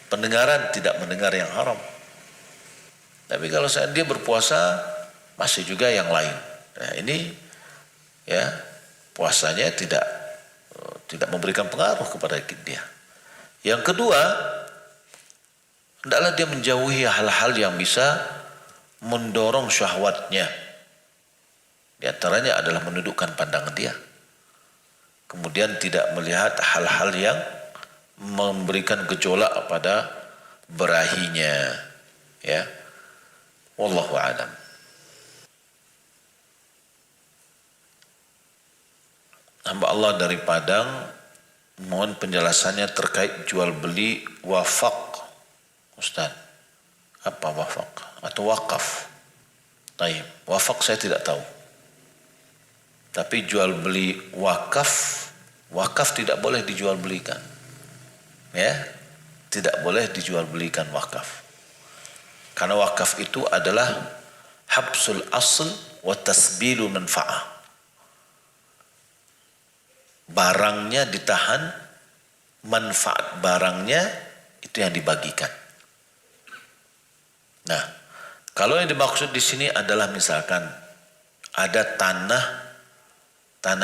pendengaran tidak mendengar yang haram. Tapi kalau saat dia berpuasa masih juga yang lain. Nah, ini ya, puasanya tidak memberikan pengaruh kepada dia. Yang kedua, hendaklah dia menjauhi hal-hal yang bisa mendorong syahwatnya. Di antaranya adalah menundukkan pandangan dia. Kemudian tidak melihat hal-hal yang memberikan gejolak pada berahinya. Ya, wallahu a'lam. Hamba Allah dari Padang, mohon penjelasannya terkait jual beli wafak. Ustaz, apa wafak atau wakaf? Taib, wafak saya tidak tahu. Tapi jual beli wakaf tidak boleh dijual belikan. Ya, tidak boleh dijual belikan wakaf. Karena wakaf itu adalah habsul asl wa tasbilu manfa'ah. Barangnya ditahan, manfaat barangnya itu yang dibagikan. Nah, kalau yang dimaksud di sini adalah misalkan ada tanah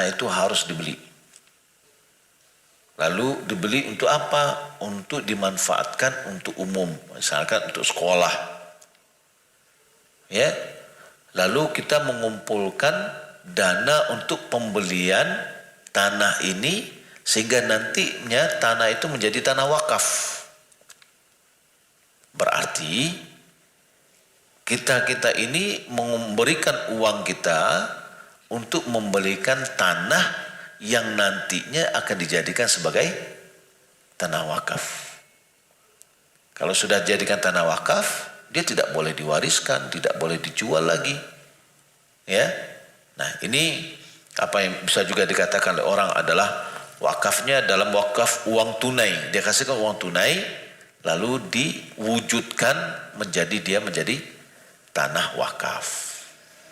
itu harus dibeli. Lalu dibeli untuk apa? Untuk dimanfaatkan untuk umum, misalkan untuk sekolah. Ya. Lalu kita mengumpulkan dana untuk pembelian tanah ini sehingga nantinya tanah itu menjadi tanah wakaf. Berarti kita ini memberikan uang kita untuk membelikan tanah yang nantinya akan dijadikan sebagai tanah wakaf. Kalau sudah dijadikan tanah wakaf, dia tidak boleh diwariskan, tidak boleh dijual lagi. Ya. Nah, ini apa yang bisa juga dikatakan oleh orang adalah wakafnya dalam wakaf uang tunai. Dia kasihkan uang tunai lalu diwujudkan menjadi tanah wakaf.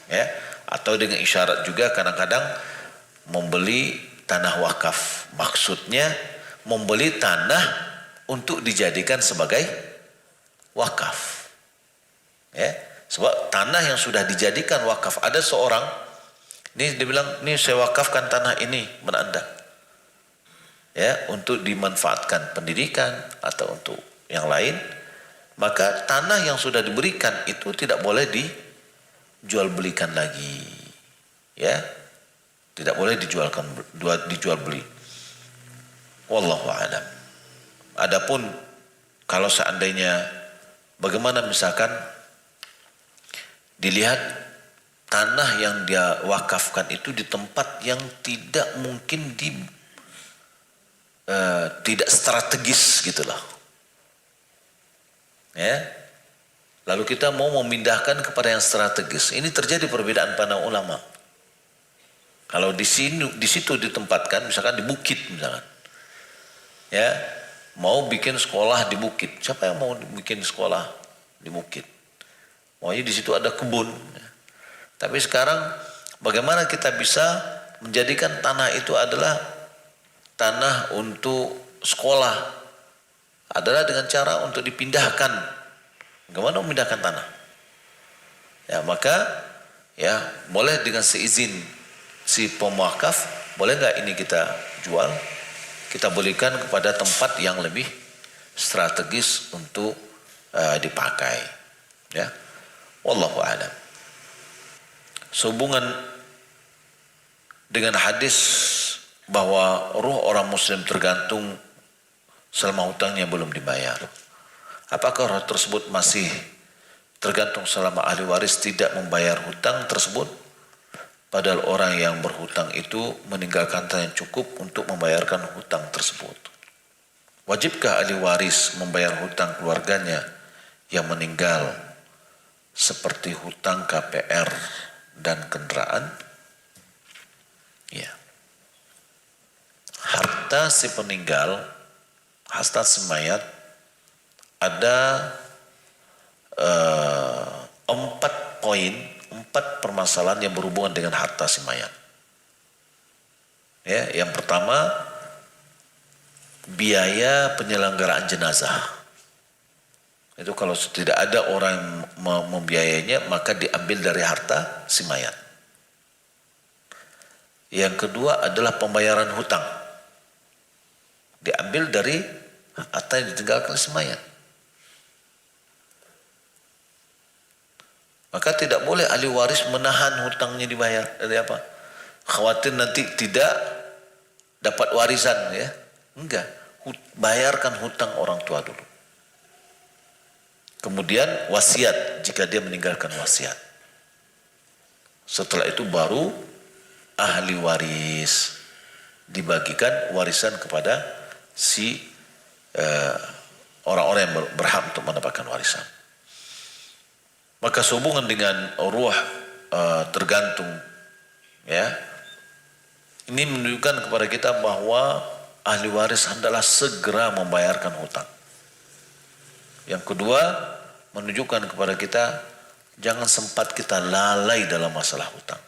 Ya, atau dengan isyarat juga kadang-kadang membeli tanah wakaf. Maksudnya membeli tanah untuk dijadikan sebagai wakaf. Ya, sebab tanah yang sudah dijadikan wakaf, ada seorang ini dia bilang, ini saya wakafkan tanah ini kepada Anda. Ya, untuk dimanfaatkan pendidikan atau untuk yang lain, maka tanah yang sudah diberikan itu tidak boleh dijual belikan lagi. Ya. Tidak boleh dijual beli. Wallahu a'lam. Adapun kalau seandainya bagaimana misalkan dilihat tanah yang dia wakafkan itu di tempat yang tidak mungkin tidak strategis gitulah. Ya. Lalu kita mau memindahkan kepada yang strategis. Ini terjadi perbedaan pandang ulama. Kalau di situ ditempatkan, misalkan di bukit misalkan. Ya, mau bikin sekolah di bukit. Siapa yang mau bikin sekolah di bukit? Maunya di situ ada kebun. Tapi sekarang bagaimana kita bisa menjadikan tanah itu adalah tanah untuk sekolah? Adalah dengan cara untuk dipindahkan. Bagaimana memindahkan tanah? Ya, maka ya boleh dengan seizin si pemwakaf, boleh nggak ini kita jual? Kita belikan kepada tempat yang lebih strategis untuk dipakai. Ya, wallahu a'lam. Sehubungan dengan hadis bahwa ruh orang muslim tergantung selama hutangnya belum dibayar. Apakah roh tersebut masih tergantung selama ahli waris tidak membayar hutang tersebut? Padahal orang yang berhutang itu meninggalkan harta yang cukup untuk membayarkan hutang tersebut. Wajibkah ahli waris membayar hutang keluarganya yang meninggal seperti hutang KPR dan kendaraan? Ya. Harta si peninggal, harta si mayat ada 4 poin, 4 permasalahan yang berhubungan dengan harta si mayat. Ya, yang pertama biaya penyelenggaraan jenazah. Itu kalau tidak ada orang yang membiayainya maka diambil dari harta si mayat. Yang kedua adalah pembayaran hutang. Diambil dari harta yang ditinggalkan si mayat. Maka tidak boleh ahli waris menahan hutangnya dibayar. Dari apa? Khawatir nanti tidak dapat warisan, ya. Enggak. Bayarkan hutang orang tua dulu. Kemudian wasiat jika dia meninggalkan wasiat. Setelah itu baru ahli waris dibagikan warisan kepada si orang-orang yang berhak untuk mendapatkan warisan. Maka sehubungan dengan ruh tergantung, ya, ini menunjukkan kepada kita bahwa ahli waris hendaklah segera membayarkan hutang. Yang kedua, menunjukkan kepada kita jangan sempat kita lalai dalam masalah hutang.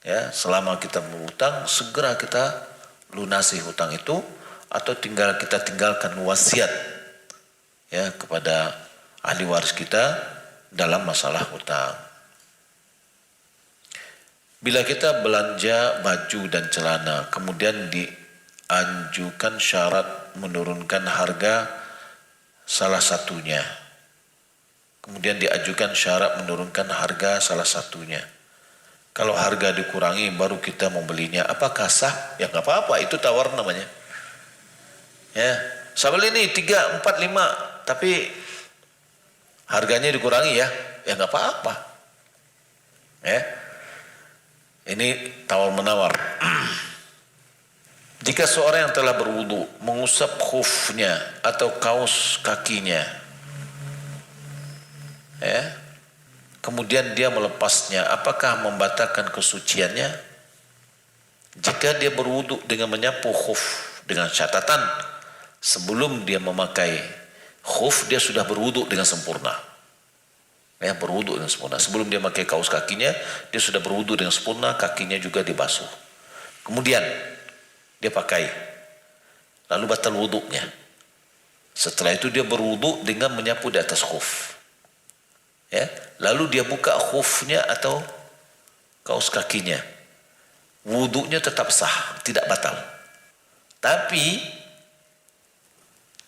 Ya, selama kita berhutang, segera kita lunasi hutang itu, atau kita tinggalkan wasiat, ya, kepada ahli waris kita dalam masalah hutang. Bila kita belanja baju dan celana, kemudian diajukan syarat menurunkan harga salah satunya, kemudian diajukan syarat menurunkan harga salah satunya, kalau harga dikurangi baru kita membelinya, apakah sah? Ya nggak apa-apa, itu tawar namanya. Ya, saya beli ini 3, 4, 5, tapi harganya dikurangi, ya nggak apa-apa. Ya, ini tawar menawar. Jika seorang yang telah berwudu mengusap khufnya atau kaos kakinya ya, kemudian dia melepasnya, apakah membatalkan kesuciannya? Jika dia berwudu dengan menyapu khuf, dengan catatan sebelum dia memakai khuf dia sudah berwudu dengan sempurna, ya, berwudu dengan sempurna. Sebelum dia memakai kaos kakinya dia sudah berwudu dengan sempurna, kakinya juga dibasuh, kemudian dia pakai, lalu batal wudunya. Setelah itu dia berwudu dengan menyapu di atas khuf, ya, lalu dia buka khufnya atau kaos kakinya, wudunya tetap sah, tidak batal. Tapi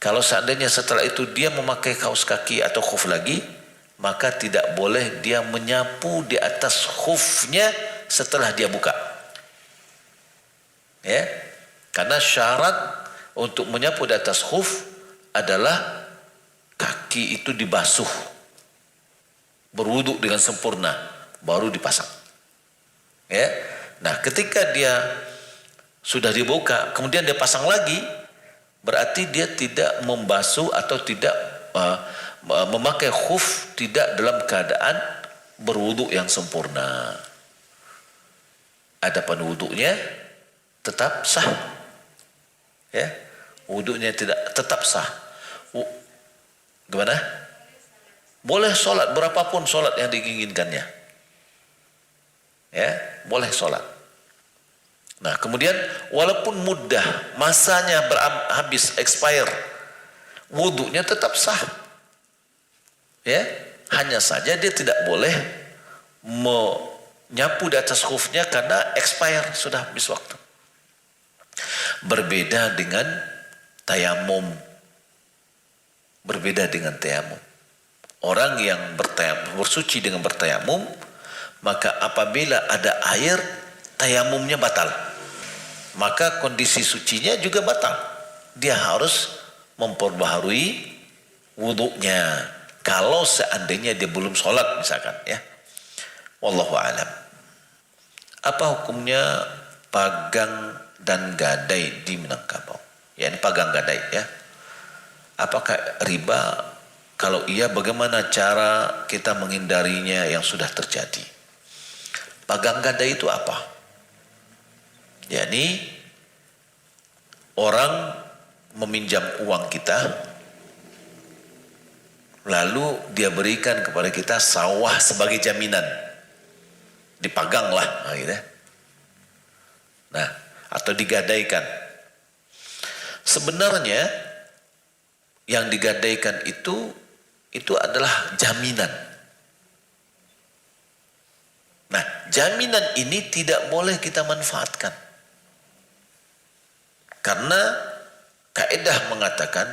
kalau seandainya setelah itu dia memakai kaos kaki atau khuf lagi, maka tidak boleh dia menyapu di atas khufnya setelah dia buka, ya, karena syarat untuk menyapu di atas khuf adalah kaki itu dibasuh, berwudu dengan sempurna, baru dipasang, ya. Nah, ketika dia sudah dibuka kemudian dia pasang lagi, berarti dia tidak membasuh atau tidak memakai khuf tidak dalam keadaan berwudu yang sempurna. Adapun wudunya tetap sah, ya, wudunya tetap sah. Gimana? Boleh sholat berapapun sholat yang diinginkannya, ya, boleh sholat. Nah, kemudian walaupun mudah masanya habis expire, wudunya tetap sah, ya, hanya saja dia tidak boleh menyapu di atas khufnya karena expire, sudah habis waktu. Berbeda dengan tayamum, berbeda dengan tayamum. Orang yang bersuci dengan bertayamum, maka apabila ada air, tayamumnya batal, maka kondisi sucinya juga batal. Dia harus memperbaharui wudunya kalau seandainya dia belum sholat misalkan, ya. Wallahu a'lam. Apa hukumnya pagang dan gadai di Minangkabau? Ya, ini pagang gadai, ya. Apakah riba? Kalau iya, bagaimana cara kita menghindarinya yang sudah terjadi? Pagang gadai itu apa? yakni orang meminjam uang kita lalu dia berikan kepada kita sawah sebagai jaminan, dipaganglah, gitu. Nah, atau digadaikan. Sebenarnya yang digadaikan itu adalah jaminan. Nah, jaminan ini tidak boleh kita manfaatkan. Karena kaidah mengatakan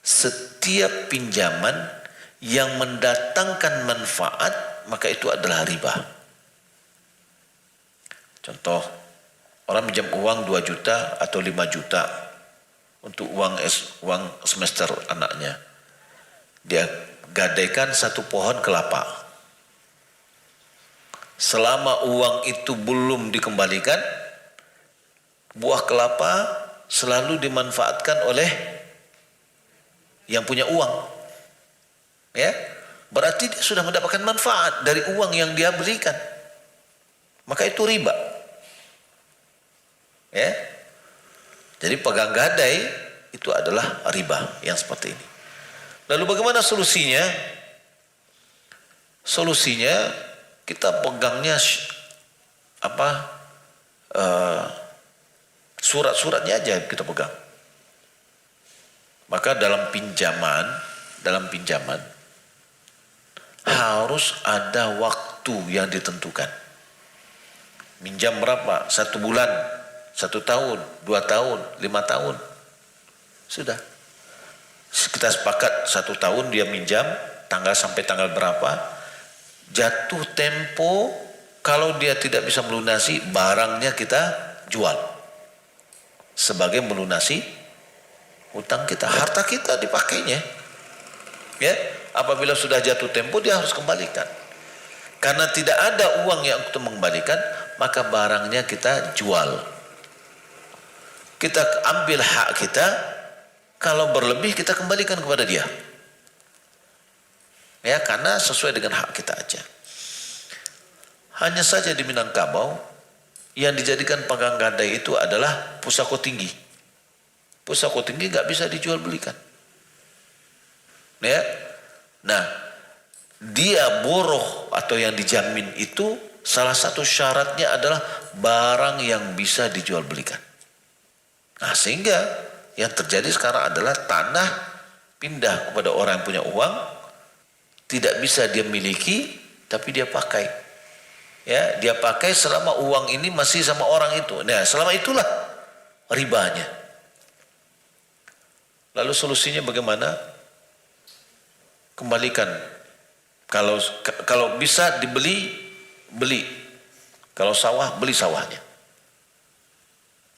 setiap pinjaman yang mendatangkan manfaat maka itu adalah riba. Contoh, orang pinjam uang 2 juta atau 5 juta untuk uang semester anaknya. Dia gadaikan 1 pohon kelapa. Selama uang itu belum dikembalikan, buah kelapa selalu dimanfaatkan oleh yang punya uang. Ya, berarti dia sudah mendapatkan manfaat dari uang yang dia berikan. Maka itu riba. Ya. Jadi pegang gadai itu adalah riba yang seperti ini. Lalu bagaimana solusinya? Solusinya kita pegangnya surat-suratnya aja kita pegang. Maka dalam pinjaman harus ada waktu yang ditentukan. Minjam berapa? 1 bulan, 1 tahun, 2 tahun, 5 tahun. Sudah. Kita sepakat 1 tahun dia minjam, tanggal sampai tanggal berapa. Jatuh tempo, kalau dia tidak bisa melunasi, barangnya kita jual. Sebagai melunasi hutang kita, harta kita dipakainya. Ya, apabila sudah jatuh tempo dia harus kembalikan. Karena tidak ada uang yang untuk mengembalikan, maka barangnya kita jual. Kita ambil hak kita, kalau berlebih kita kembalikan kepada dia. Ya, karena sesuai dengan hak kita aja. Hanya saja di Minangkabau yang dijadikan pegang gadai itu adalah pusako tinggi. Pusako tinggi nggak bisa dijual belikan. Ya, nah dia boroh atau yang dijamin itu salah satu syaratnya adalah barang yang bisa dijual belikan. Nah, sehingga yang terjadi sekarang adalah tanah pindah kepada orang yang punya uang, tidak bisa dia miliki, tapi dia pakai. Ya, dia pakai selama uang ini masih sama orang itu. Nah, selama itulah ribanya. Lalu solusinya bagaimana? Kembalikan. Kalau bisa dibeli, beli. Kalau sawah, beli sawahnya.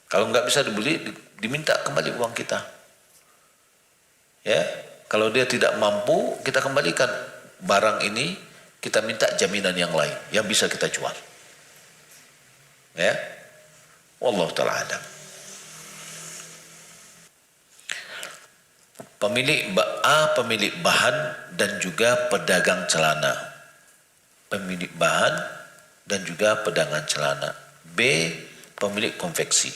Kalau nggak bisa dibeli, diminta kembali uang kita. Ya, kalau dia tidak mampu, kita kembalikan barang ini. Kita minta jaminan yang lain yang bisa kita jual. Ya, wallahu taala alam. Pemilik bahan dan juga pedagang celana. Pemilik bahan dan juga pedagang celana. B, pemilik konveksi.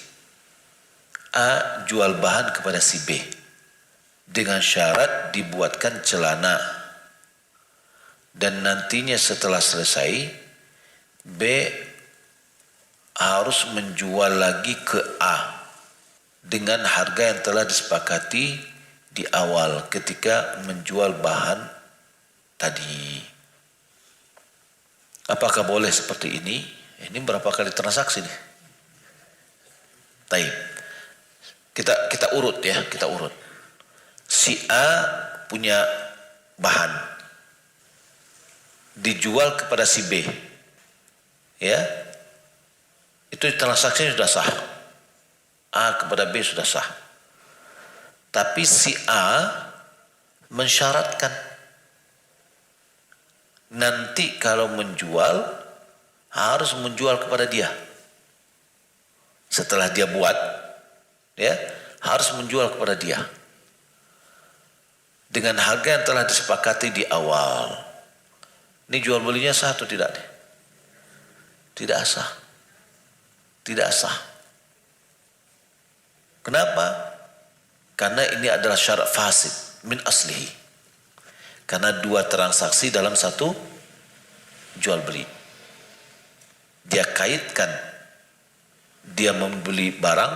A, jual bahan kepada si B dengan syarat dibuatkan celana. Dan nantinya setelah selesai, B harus menjual lagi ke A dengan harga yang telah disepakati di awal ketika menjual bahan tadi. Apakah boleh seperti ini? Ini berapa kali transaksi nih? Taib. Kita urut ya, kita urut. Si A punya bahan dijual kepada si B, ya, itu transaksinya sudah sah. A kepada B sudah sah. Tapi si A mensyaratkan nanti kalau menjual harus menjual kepada dia. Setelah dia buat, ya, harus menjual kepada dia dengan harga yang telah disepakati di awal. Ini jual belinya sah atau tidak? Tidak sah. Tidak sah. Kenapa? Karena ini adalah syarat fasid min aslihi. Karena dua transaksi dalam satu jual beli. Dia kaitkan dia membeli barang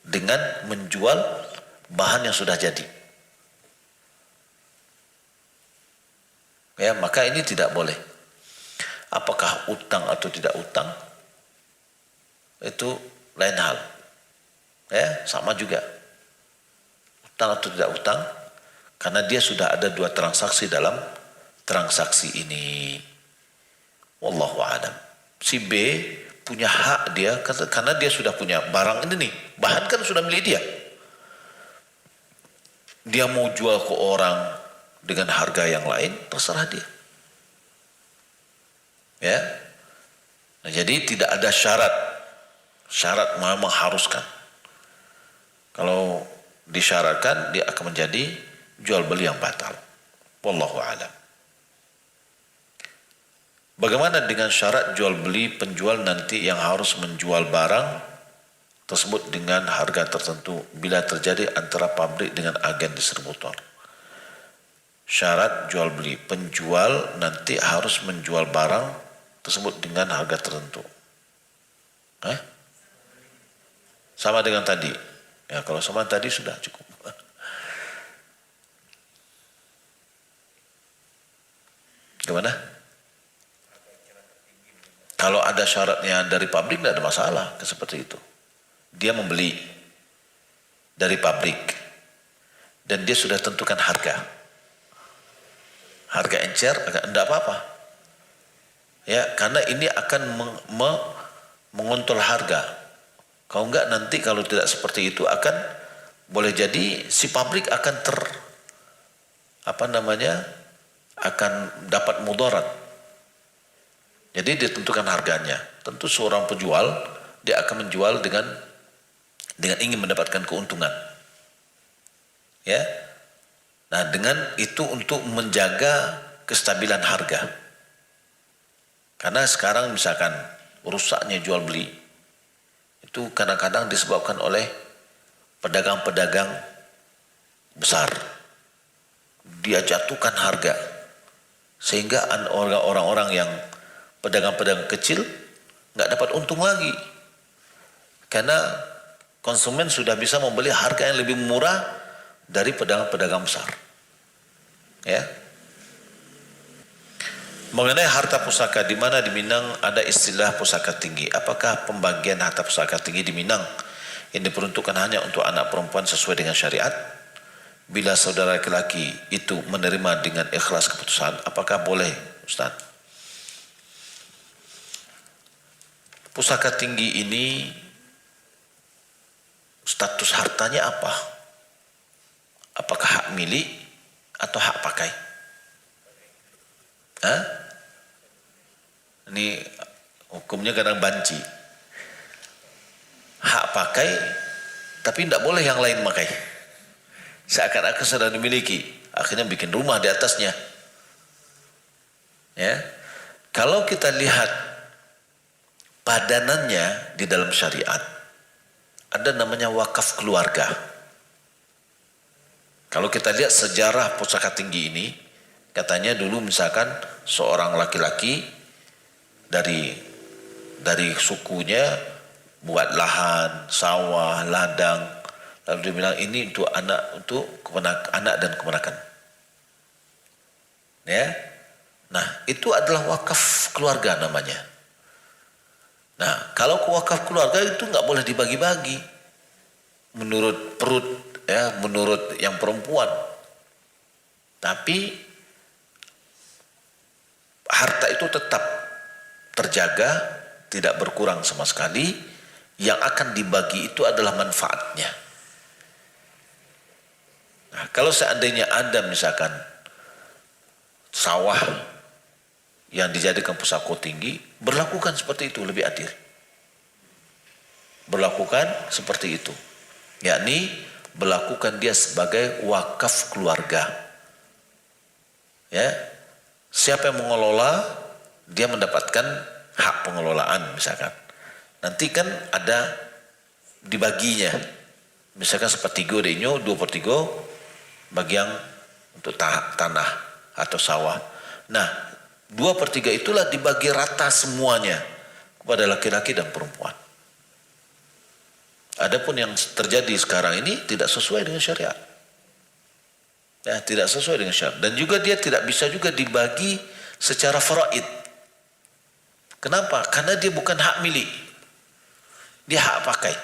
dengan menjual bahan yang sudah jadi. Ya, maka ini tidak boleh. Apakah utang atau tidak utang? Itu lain hal. Ya, sama juga. Utang atau tidak utang? Karena dia sudah ada dua transaksi dalam transaksi ini. Wallahu a'lam. Si B punya hak dia karena dia sudah punya barang ini nih. Bahan kan sudah milik dia. Dia mau jual ke orang dengan harga yang lain, terserah dia. Ya. Nah, jadi tidak ada syarat memang mengharuskan. Kalau disyaratkan, dia akan menjadi jual beli yang batal. Wallahu a'lam. Bagaimana dengan syarat jual beli penjual nanti yang harus menjual barang tersebut dengan harga tertentu bila terjadi antara pabrik dengan agen distributor? Syarat jual beli penjual nanti harus menjual barang tersebut dengan harga tertentu. Sama dengan tadi. Ya, kalau sama tadi sudah cukup. Gimana? Kalau ada syaratnya dari pabrik tidak ada masalah seperti itu. Dia membeli dari pabrik dan dia sudah tentukan harga. Harga encer enggak apa-apa. Ya, karena ini akan mengontrol harga. Kalau enggak nanti kalau tidak seperti itu akan boleh jadi si pabrik akan akan dapat mudarat. Jadi ditentukan harganya. Tentu seorang penjual dia akan menjual dengan ingin mendapatkan keuntungan. Ya. Nah, dengan itu untuk menjaga kestabilan harga. Karena sekarang misalkan rusaknya jual beli itu kadang-kadang disebabkan oleh pedagang-pedagang besar. Dia jatuhkan harga sehingga orang-orang yang pedagang-pedagang kecil nggak dapat untung lagi. Karena konsumen sudah bisa membeli harga yang lebih murah dari pedagang-pedagang besar. Ya. Mengenai harta pusaka, di mana di Minang ada istilah pusaka tinggi. Apakah pembagian harta pusaka tinggi di Minang yang diperuntukkan hanya untuk anak perempuan sesuai dengan syariat? Bila saudara laki-laki itu menerima dengan ikhlas keputusan, apakah boleh, Ustaz? Pusaka tinggi ini status hartanya apa? Apakah hak milik atau hak pakai? Hah? Ini hukumnya kadang banci. Hak pakai, tapi tidak boleh yang lain pakai. Seakan-akan sudah dimiliki, akhirnya bikin rumah di atasnya. Ya, kalau kita lihat padanannya di dalam syariat, ada namanya wakaf keluarga. Kalau kita lihat sejarah pusaka tinggi ini, katanya dulu misalkan seorang laki-laki dari sukunya buat lahan, sawah, ladang, lalu dia bilang ini untuk anak dan keponakan. Ya, nah itu adalah wakaf keluarga namanya. Nah, kalau wakaf keluarga itu nggak boleh dibagi-bagi menurut perut, ya, menurut yang perempuan. Tapi harta itu tetap terjaga, tidak berkurang sama sekali. Yang akan dibagi itu adalah manfaatnya. Nah, kalau seandainya ada misalkan sawah yang dijadikan pusaka tinggi, berlakukan seperti itu, lebih adil. Berlakukan seperti itu, yakni berlakukan dia sebagai wakaf keluarga. Ya, siapa yang mengelola, dia mendapatkan hak pengelolaan misalkan. Nanti kan ada dibaginya, misalkan sepertiga denyo, 2/3 bagi yang untuk tanah atau sawah. Nah, 2/3 itulah dibagi rata semuanya kepada laki-laki dan perempuan. Adapun yang terjadi sekarang ini tidak sesuai dengan syariat. Ya, tidak sesuai dengan syariat. Dan juga dia tidak bisa juga dibagi secara faraid. Kenapa? Karena dia bukan hak milik. Dia hak pakai.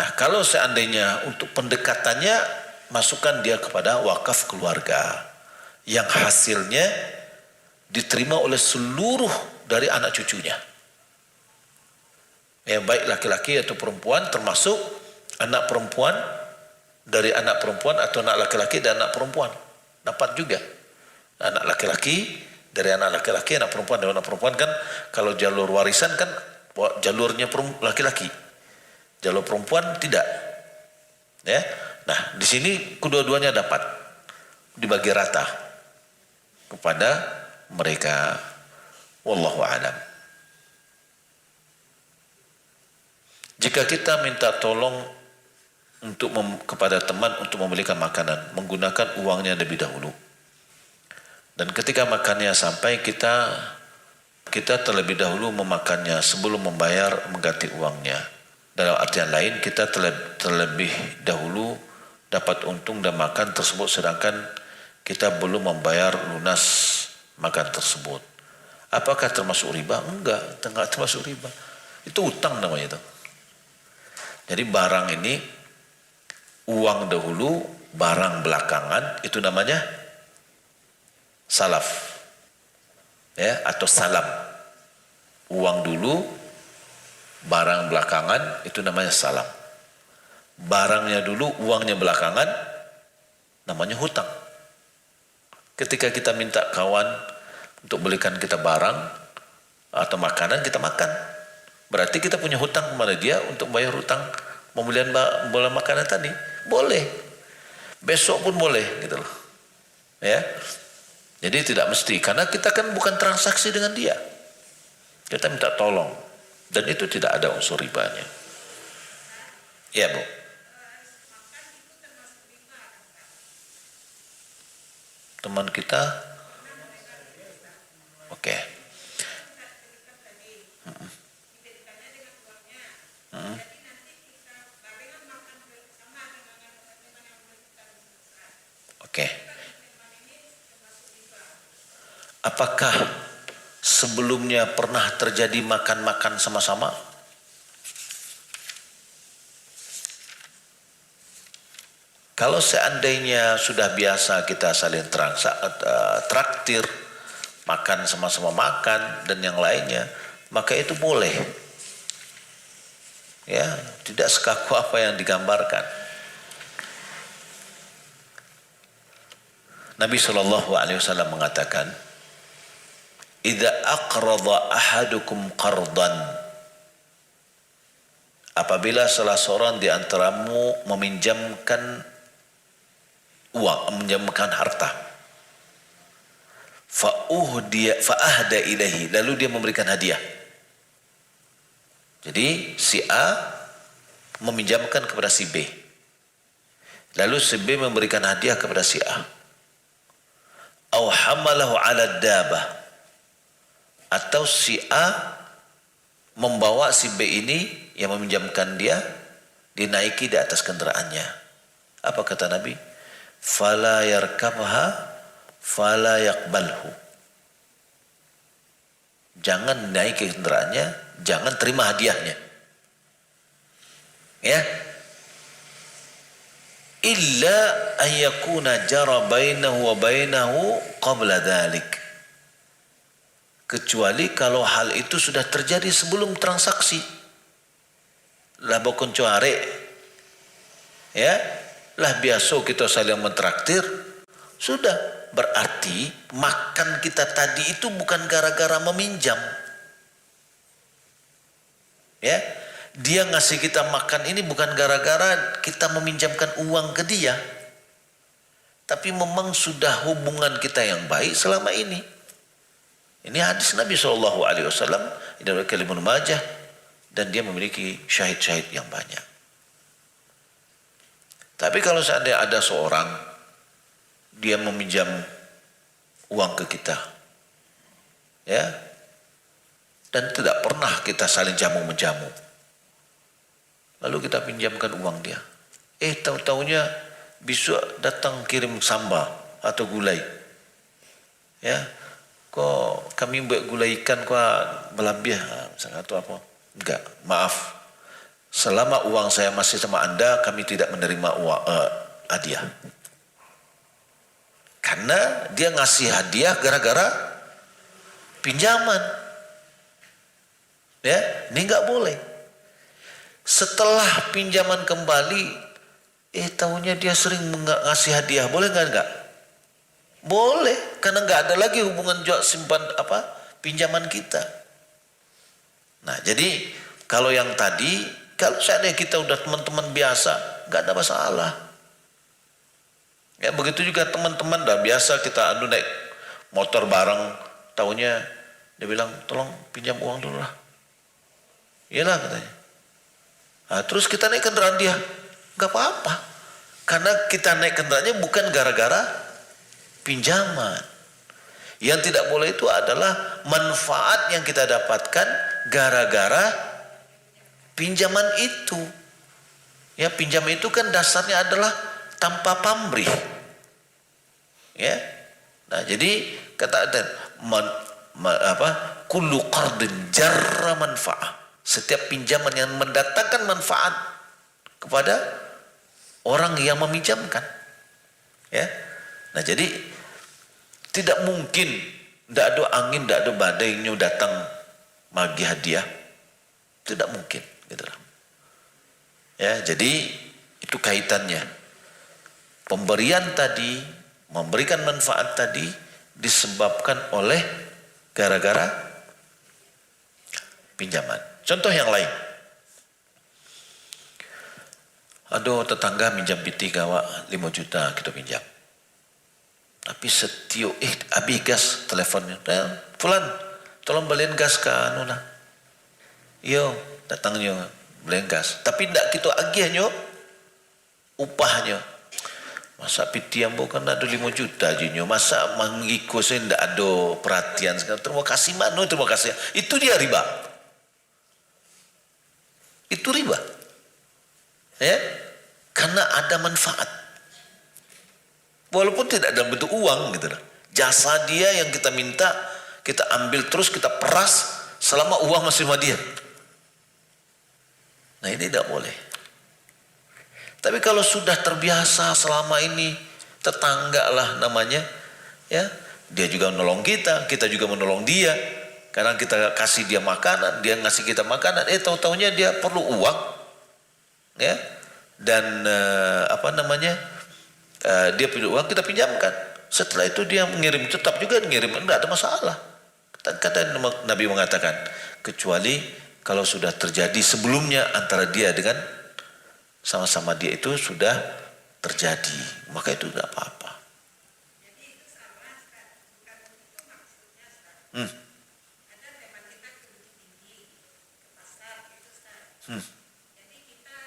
Nah, kalau seandainya untuk pendekatannya, masukkan dia kepada wakaf keluarga yang hasilnya diterima oleh seluruh dari anak cucunya. Ya, baik laki-laki atau perempuan, termasuk anak perempuan dari anak perempuan atau anak laki-laki dan anak perempuan. Dapat juga. Anak laki-laki dari anak laki-laki, anak perempuan dari anak perempuan. Kan kalau jalur warisan kan jalurnya laki-laki. Jalur perempuan tidak. Ya. Nah, di sini kedua-duanya dapat dibagi rata kepada mereka. Wallahu a'lam. Jika kita minta tolong kepada teman untuk membelikan makanan, menggunakan uangnya lebih dahulu. Dan ketika makannya sampai, kita terlebih dahulu memakannya sebelum membayar, mengganti uangnya. Dalam artian lain, kita terlebih dahulu dapat untung dan makan tersebut, sedangkan kita belum membayar lunas makan tersebut. Apakah termasuk riba? Enggak termasuk riba. Itu utang namanya itu. Jadi barang ini, uang dahulu, barang belakangan, itu namanya salaf, ya, atau salam. Uang dulu, barang belakangan, itu namanya salam. Barangnya dulu, uangnya belakangan, namanya hutang. Ketika kita minta kawan untuk belikan kita barang atau makanan, kita makan. Berarti kita punya hutang kepada dia untuk bayar hutang pembelian makanan tadi. Boleh. besok pun boleh gitu loh. Ya. Jadi tidak mesti, karena kita kan bukan transaksi dengan dia. Kita minta tolong, dan itu tidak ada unsur ribanya. Ya Bu. Teman kita, oke. Oke. Apakah sebelumnya pernah terjadi makan-makan sama-sama? Kalau seandainya sudah biasa kita saling traktir, makan sama-sama makan dan yang lainnya, maka itu boleh. Ya, tidak sekaku apa yang digambarkan. Nabi SAW mengatakan, "Idza aqrada ahadukum qardan." Apabila salah seorang di antaramu meminjamkan uang, meminjamkan harta, fa'ahda ilaihi, lalu dia memberikan hadiah. Jadi si A meminjamkan kepada si B, lalu si B memberikan hadiah kepada si A. Au hamalahu ala dabah, atau si A membawa si B ini yang meminjamkan dia, dinaiki di atas kendaraannya. Apa kata Nabi? Fala yarkabha fala yaqbalhu. Jangan naiki kendaraannya, jangan terima hadiahnya. Ya. Illa ayyakuna jara bainahu wa bainahu qabla dhalik. Kecuali kalau hal itu sudah terjadi sebelum transaksi. Lah bokon cuare. Ya, lah biasa kita saling mentraktir. Sudah, berarti makan kita tadi itu bukan gara-gara meminjam. Ya. Dia ngasih kita makan ini bukan gara-gara kita meminjamkan uang ke dia, tapi memang sudah hubungan kita yang baik selama ini. Ini hadis Nabi SAW dari Ibnu Majah, dan dia memiliki syahid-syahid yang banyak. Tapi kalau seandainya ada seorang dia meminjam uang ke kita, ya, dan tidak pernah kita saling jamu-menjamu, lalu kita pinjamkan uang dia. Tahu-taunya besok datang kirim sambal atau gulai. Ya, kok kami buat gulai ikan kok berlebih, misalnya atau apa? Enggak, maaf. Selama uang saya masih sama Anda, kami tidak menerima uang hadiah. Karena dia ngasih hadiah gara-gara pinjaman. Ya, ini enggak boleh. Setelah pinjaman kembali, tahunya dia sering ngasih hadiah, boleh nggak? Boleh, karena nggak ada lagi hubungan jual simpan pinjaman kita. Nah, jadi kalau yang tadi, kalau seandainya kita udah teman-teman biasa, nggak ada masalah. Ya begitu juga teman-teman dah biasa kita naik motor bareng, tahunya dia bilang tolong pinjam uang dulu lah. Iyalah katanya. Nah, terus kita naik kendaraan dia, nggak apa-apa, karena kita naik kendaraannya bukan gara-gara pinjaman. Yang tidak boleh itu adalah manfaat yang kita dapatkan gara-gara pinjaman itu. Ya, pinjaman itu kan dasarnya adalah tanpa pamrih. Ya, nah jadi kata ada kullu qardin jarra manfaah. Setiap pinjaman yang mendatangkan manfaat kepada orang yang meminjamkan. Ya. Nah, jadi tidak mungkin tidak ada angin, tidak ada badai yang datang bagi hadiah. Tidak mungkin, gitu. Ya, jadi itu kaitannya. Pemberian tadi, memberikan manfaat tadi disebabkan oleh gara-gara pinjaman. Contoh yang lain. Aduh, tetangga minjam PT gawak 5 juta kita pinjam. Tapi setiap habis gas teleponnya. Fulan, tolong beliin gas ke anu nah. Yo, datangnya beliin gas. Tapi ndak kita agihnya upahnya. Masa PT yang bukan ada 5 juta jinyo. Masa mengikut saya ndak ada perhatian. Terima kasih mana, terima kasih. Itu dia riba. Itu riba. Ya, karena ada manfaat. Walaupun tidak dalam bentuk uang gitu loh. Jasa dia yang kita minta, kita ambil terus, kita peras selama uang masih sama dia. Nah ini tidak boleh. Tapi kalau sudah terbiasa selama ini, tetangga lah namanya, ya, dia juga menolong kita, kita juga menolong dia. Kadang kita kasih dia makanan, dia ngasih kita makanan, tahu-taunya dia perlu uang, ya, dan dia perlu uang, kita pinjamkan. Setelah itu dia mengirim, tetap juga mengirim, tidak ada masalah. Kata Nabi mengatakan, kecuali kalau sudah terjadi sebelumnya antara dia dengan sama-sama dia itu sudah terjadi, maka itu tidak apa-apa.
Jadi itu sama Ustaz, bukan itu maksudnya Ustaz. Ada teman kita tinggi ke pasar gitu Ustaz. Jadi kita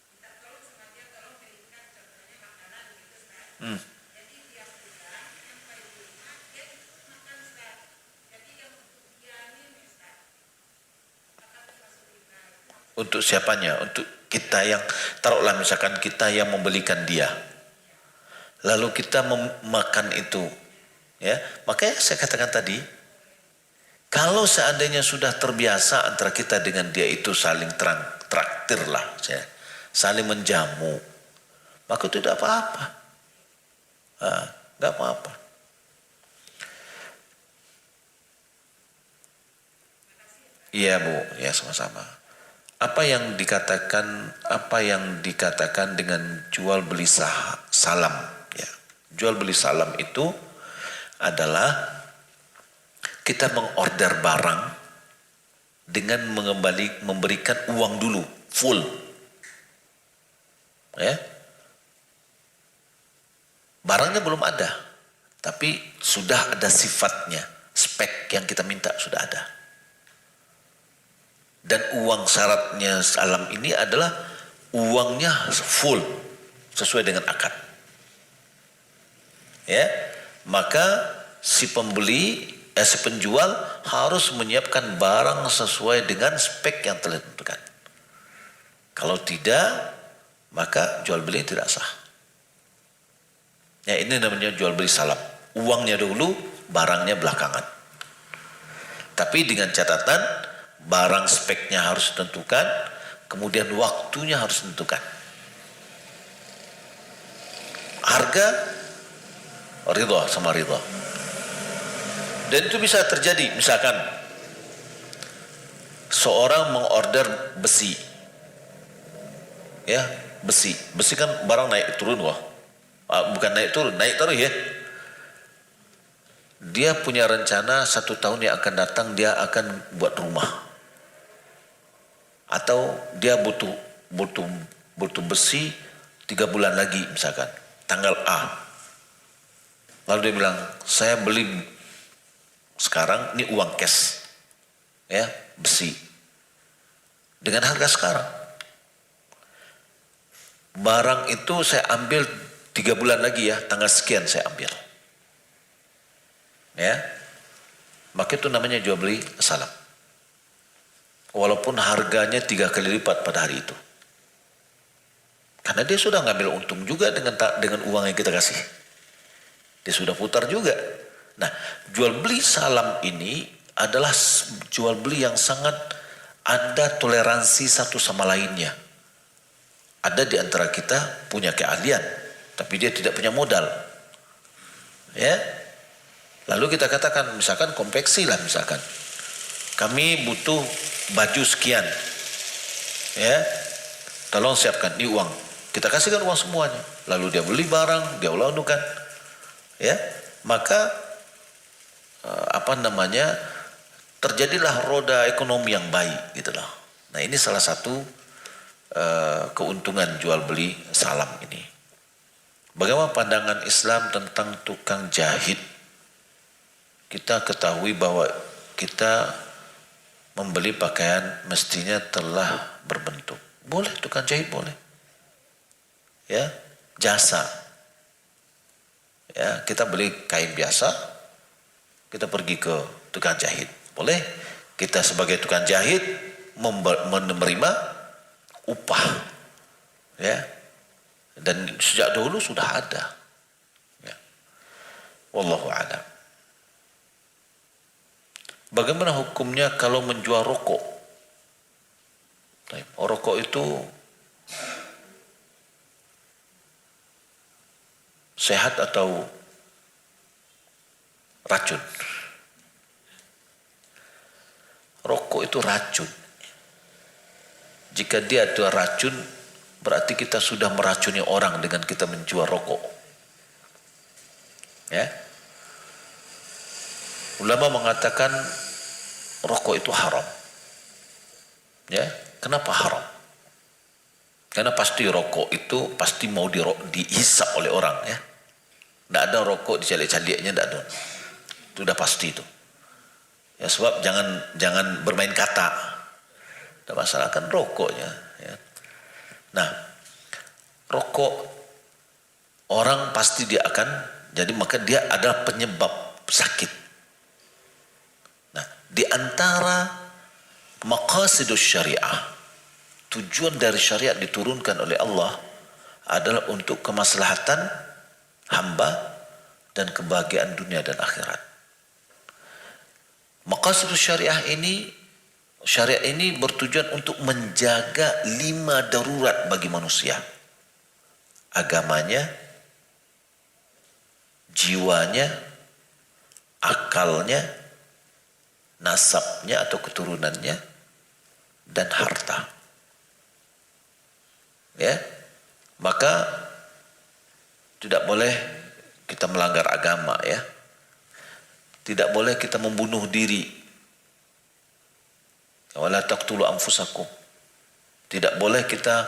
minta tolong sama dia, tolong belikan contohnya makanan gitu Ustaz. Jadi dia pulang sampai di rumah dia ikut makan Ustaz. Jadi yang untuk dia ini Ustaz, maka termasuk riba.
Untuk siapanya? Untuk kita yang, taruhlah misalkan kita yang membelikan dia, lalu kita memakan itu, ya, makanya saya katakan tadi, kalau seandainya sudah terbiasa antara kita dengan dia itu saling traktir lah, saling menjamu, maka itu tidak apa-apa, tidak apa-apa. Iya Bu, ya sama-sama. Apa yang dikatakan dengan jual beli salam, ya. Jual beli salam itu adalah kita mengorder barang dengan memberikan uang dulu full, ya. Barangnya belum ada, tapi sudah ada sifatnya, spek yang kita minta sudah ada. Dan uang syaratnya salam ini adalah uangnya full sesuai dengan akad, ya. Maka si penjual harus menyiapkan barang sesuai dengan spek yang telah ditentukan. Kalau tidak, maka jual beli tidak sah. Ya, ini namanya jual beli salam. Uangnya dulu, barangnya belakangan. Tapi dengan catatan barang speknya harus ditentukan, kemudian waktunya harus ditentukan. Harga ridho sama ridho. Dan itu bisa terjadi, misalkan seorang mengorder besi, ya, besi kan barang naik turun bukan naik turun, naik terus ya. Dia punya rencana 1 tahun yang akan datang dia akan buat rumah. Atau dia butuh besi 3 bulan lagi misalkan, tanggal A. Lalu dia bilang, saya beli sekarang, ini uang cash, ya, besi. Dengan harga sekarang. Barang itu saya ambil 3 bulan lagi ya, tanggal sekian saya ambil. Ya, maka itu namanya jual beli salam. Walaupun harganya 3 kali lipat pada hari itu, karena dia sudah ngambil untung juga dengan uang yang kita kasih, dia sudah putar juga. Nah, jual beli salam ini adalah jual beli yang sangat ada toleransi satu sama lainnya. Ada di antara kita punya keahlian, tapi dia tidak punya modal, ya. Lalu kita katakan, misalkan konveksi lah, misalkan kami butuh baju sekian, ya, tolong siapkan ini uang, kita kasihkan uang semuanya. Lalu dia beli barang, dia ulang-ulangan, ya, maka terjadilah roda ekonomi yang baik, gitu loh. Nah, ini salah satu keuntungan jual beli salam ini. Bagaimana pandangan Islam tentang tukang jahit? Kita ketahui bahwa kita membeli pakaian mestinya telah berbentuk. Boleh tukang jahit, boleh. Ya, jasa. Ya, kita beli kain biasa, kita pergi ke tukang jahit. Boleh. Kita sebagai tukang jahit menerima upah. Ya. Dan sejak dulu sudah ada. Ya. Wallahu a'lam. Bagaimana hukumnya kalau menjual rokok? Rokok itu sehat atau racun? Rokok itu racun. Jika dia ada racun, berarti kita sudah meracuni orang dengan kita menjual rokok. Ya. Ulama mengatakan rokok itu haram. Ya, kenapa haram? Karena pasti rokok itu pasti mau dihisap oleh orang, ya. Tidak ada rokok dicalik-caliknya, tidak ada. Itu sudah pasti itu. Ya, sebab jangan bermain kata. Tidak masalah kan rokoknya. Ya. Nah, rokok orang pasti dia akan jadi, maka dia adalah penyebab sakit. Nah, di antara maqasidus syariah, tujuan dari syariat diturunkan oleh Allah adalah untuk kemaslahatan hamba dan kebahagiaan dunia dan akhirat. Maqasidus syariat ini bertujuan untuk menjaga 5 darurat bagi manusia. Agamanya, jiwanya, akalnya, nasabnya atau keturunannya, dan harta. Ya, maka tidak boleh kita melanggar agama, ya. Tidak boleh kita membunuh diri. Wala taqtulu anfusakum. Tidak boleh kita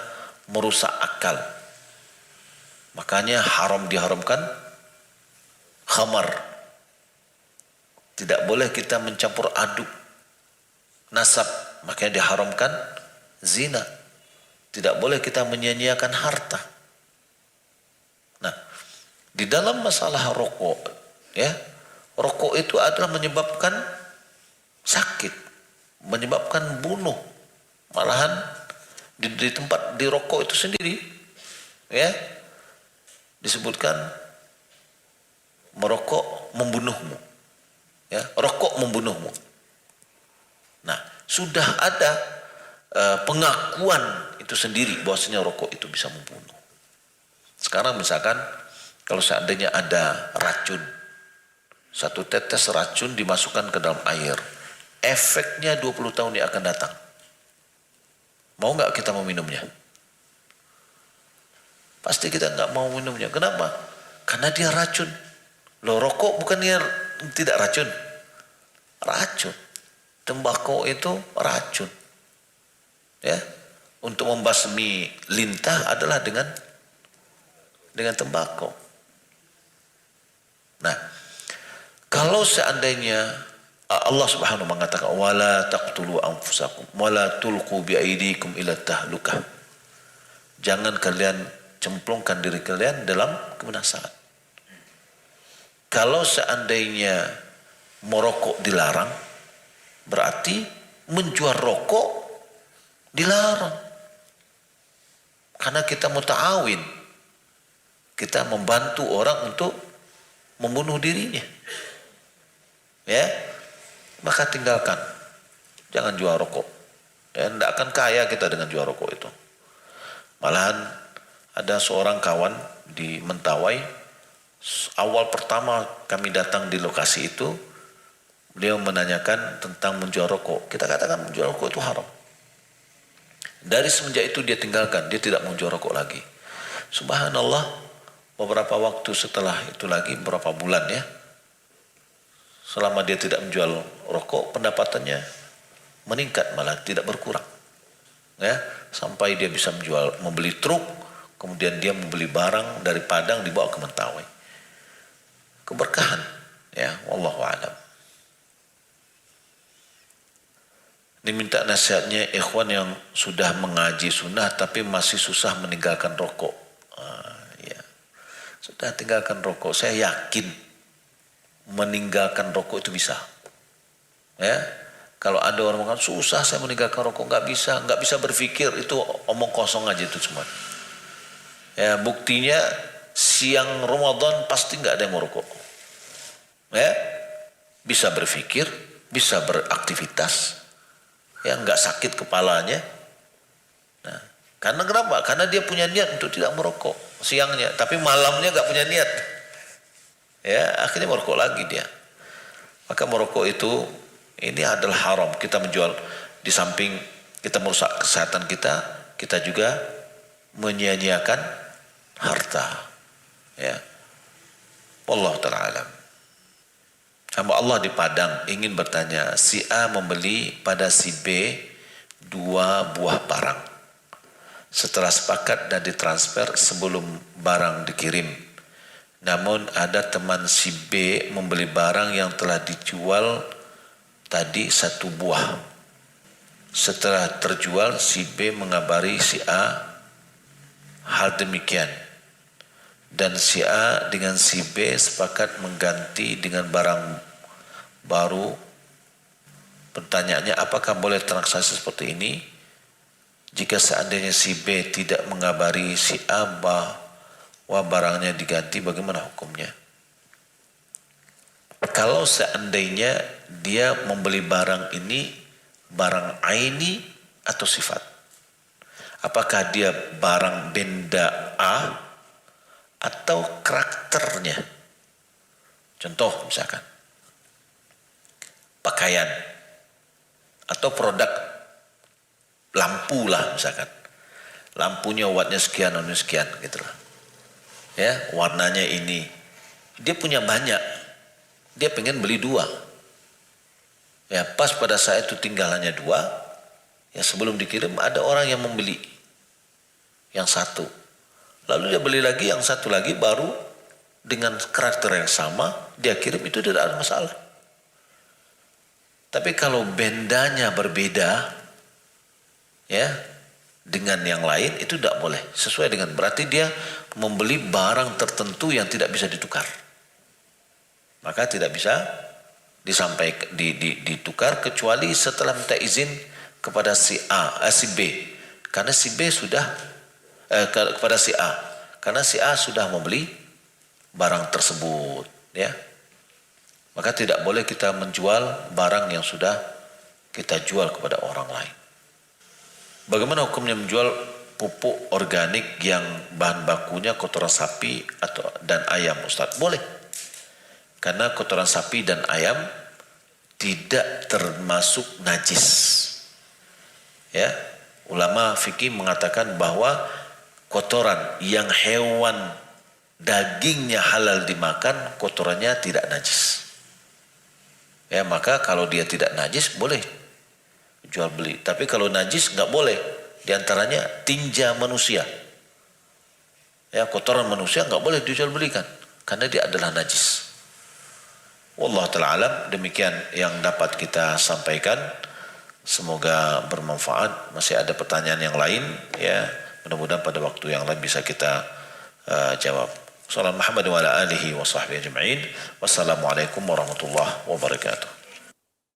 merusak akal. Makanya diharamkan khamar. Tidak boleh kita mencampur aduk nasab, makanya diharamkan zina. Tidak boleh kita menyia-nyiakan harta. Nah, di dalam masalah rokok, ya, rokok itu adalah menyebabkan sakit, menyebabkan bunuh. Malahan di tempat di rokok itu sendiri, ya, disebutkan merokok membunuhmu. Ya, rokok membunuhmu. Nah, sudah ada pengakuan itu sendiri bahwasanya rokok itu bisa membunuh. Sekarang misalkan kalau seandainya ada racun, 1 tetes racun dimasukkan ke dalam air, efeknya 20 tahun yang akan datang. Mau nggak kita meminumnya? Pasti kita nggak mau minumnya. Kenapa? Karena dia racun. Loh, rokok bukannya tidak racun? Racun. Tembakau itu racun. Ya, untuk membasmi lintah adalah dengan tembakau. Nah, kalau seandainya Allah Subhanahu mengatakan wala taqtulu anfusakum wala tulqu biaidikum ila tahlukah. Jangan kalian cemplungkan diri kalian dalam kebinasaan. Kalau seandainya merokok dilarang, berarti menjual rokok dilarang. Karena kita muta'awin. Kita membantu orang untuk membunuh dirinya. Ya, maka tinggalkan. Jangan jual rokok. Ya, tidak akan kaya kita dengan jual rokok itu. Malahan ada seorang kawan di Mentawai, awal pertama kami datang di lokasi itu, beliau menanyakan tentang menjual rokok. Kita katakan menjual rokok itu haram. Dari semenjak itu dia tinggalkan, dia tidak menjual rokok lagi. Subhanallah, beberapa waktu setelah itu lagi, beberapa bulan, ya, selama dia tidak menjual rokok, pendapatannya meningkat, malah tidak berkurang. ya, sampai dia bisa membeli truk, kemudian dia membeli barang dari Padang dibawa ke Mentawai. Keberkahan, ya, wallahu a'lam. Diminta nasihatnya ikhwan yang sudah mengaji sunnah tapi masih susah meninggalkan rokok. Ya. Sudah tinggalkan rokok, saya yakin meninggalkan rokok itu bisa. Ya, kalau ada orang mengatakan susah saya meninggalkan rokok, nggak bisa berpikir, itu omong kosong aja itu semua. Ya, buktinya siang Ramadan pasti nggak ada yang mau rokok. Ya, bisa berpikir, bisa beraktivitas. Ya, nggak sakit kepalanya. Nah, karena kenapa? Karena dia punya niat untuk tidak merokok siangnya, tapi malamnya nggak punya niat. Ya, akhirnya merokok lagi dia. Maka merokok itu ini adalah haram. Kita menjual, di samping kita merusak kesehatan kita, kita juga menyia-nyiakan harta. Ya, wallahu ta'ala alam. Hamba Allah di Padang ingin bertanya, si A membeli pada si B 2 buah barang. Setelah sepakat dan ditransfer sebelum barang dikirim. Namun ada teman si B membeli barang yang telah dijual tadi 1 buah. Setelah terjual, si B mengabari si A hal demikian. Dan si A dengan si B sepakat mengganti dengan barang baru. Pertanyaannya, apakah boleh transaksi seperti ini? Jika seandainya si B tidak mengabari si A bahwa barangnya diganti, bagaimana hukumnya? Kalau seandainya dia membeli barang ini barang aini atau sifat, apakah dia barang benda A atau karakternya? Contoh misalkan pakaian atau produk lampu lah misalkan, lampunya wattnya sekian, sekian gitu lah. Ya, warnanya ini, dia punya banyak, dia pengen beli 2. Ya, pas pada saat itu tinggal hanya 2, ya sebelum dikirim ada orang yang membeli yang 1. Lalu dia beli lagi yang 1 lagi baru dengan karakter yang sama, dia kirim, itu tidak ada masalah. Tapi kalau bendanya berbeda, ya, dengan yang lain, itu tidak boleh. Sesuai dengan, berarti dia membeli barang tertentu yang tidak bisa ditukar. Maka tidak bisa disampaikan ditukar kecuali setelah minta izin kepada si B, karena si B sudah kepada si A, karena si A sudah membeli barang tersebut, ya. Maka tidak boleh kita menjual barang yang sudah kita jual kepada orang lain. Bagaimana hukumnya menjual pupuk organik yang bahan bakunya kotoran sapi dan ayam, Ustaz? Boleh. Karena kotoran sapi dan ayam tidak termasuk najis. Ya, ulama fikih mengatakan bahwa kotoran yang hewan dagingnya halal dimakan, kotorannya tidak najis. Ya, maka kalau dia tidak najis boleh jual beli. Tapi kalau najis nggak boleh. Di antaranya tinja manusia. Ya, kotoran manusia nggak boleh dijual belikan karena dia adalah najis. Wallahu ta'ala alam. Demikian yang dapat kita sampaikan. Semoga bermanfaat. Masih ada pertanyaan yang lain, ya. Mudah-mudahan pada waktu yang lain bisa kita jawab. Sallallahu Muhammad wa ala alihi wa sahbihi ajma'in. Wassalamualaikum warahmatullahi wabarakatuh.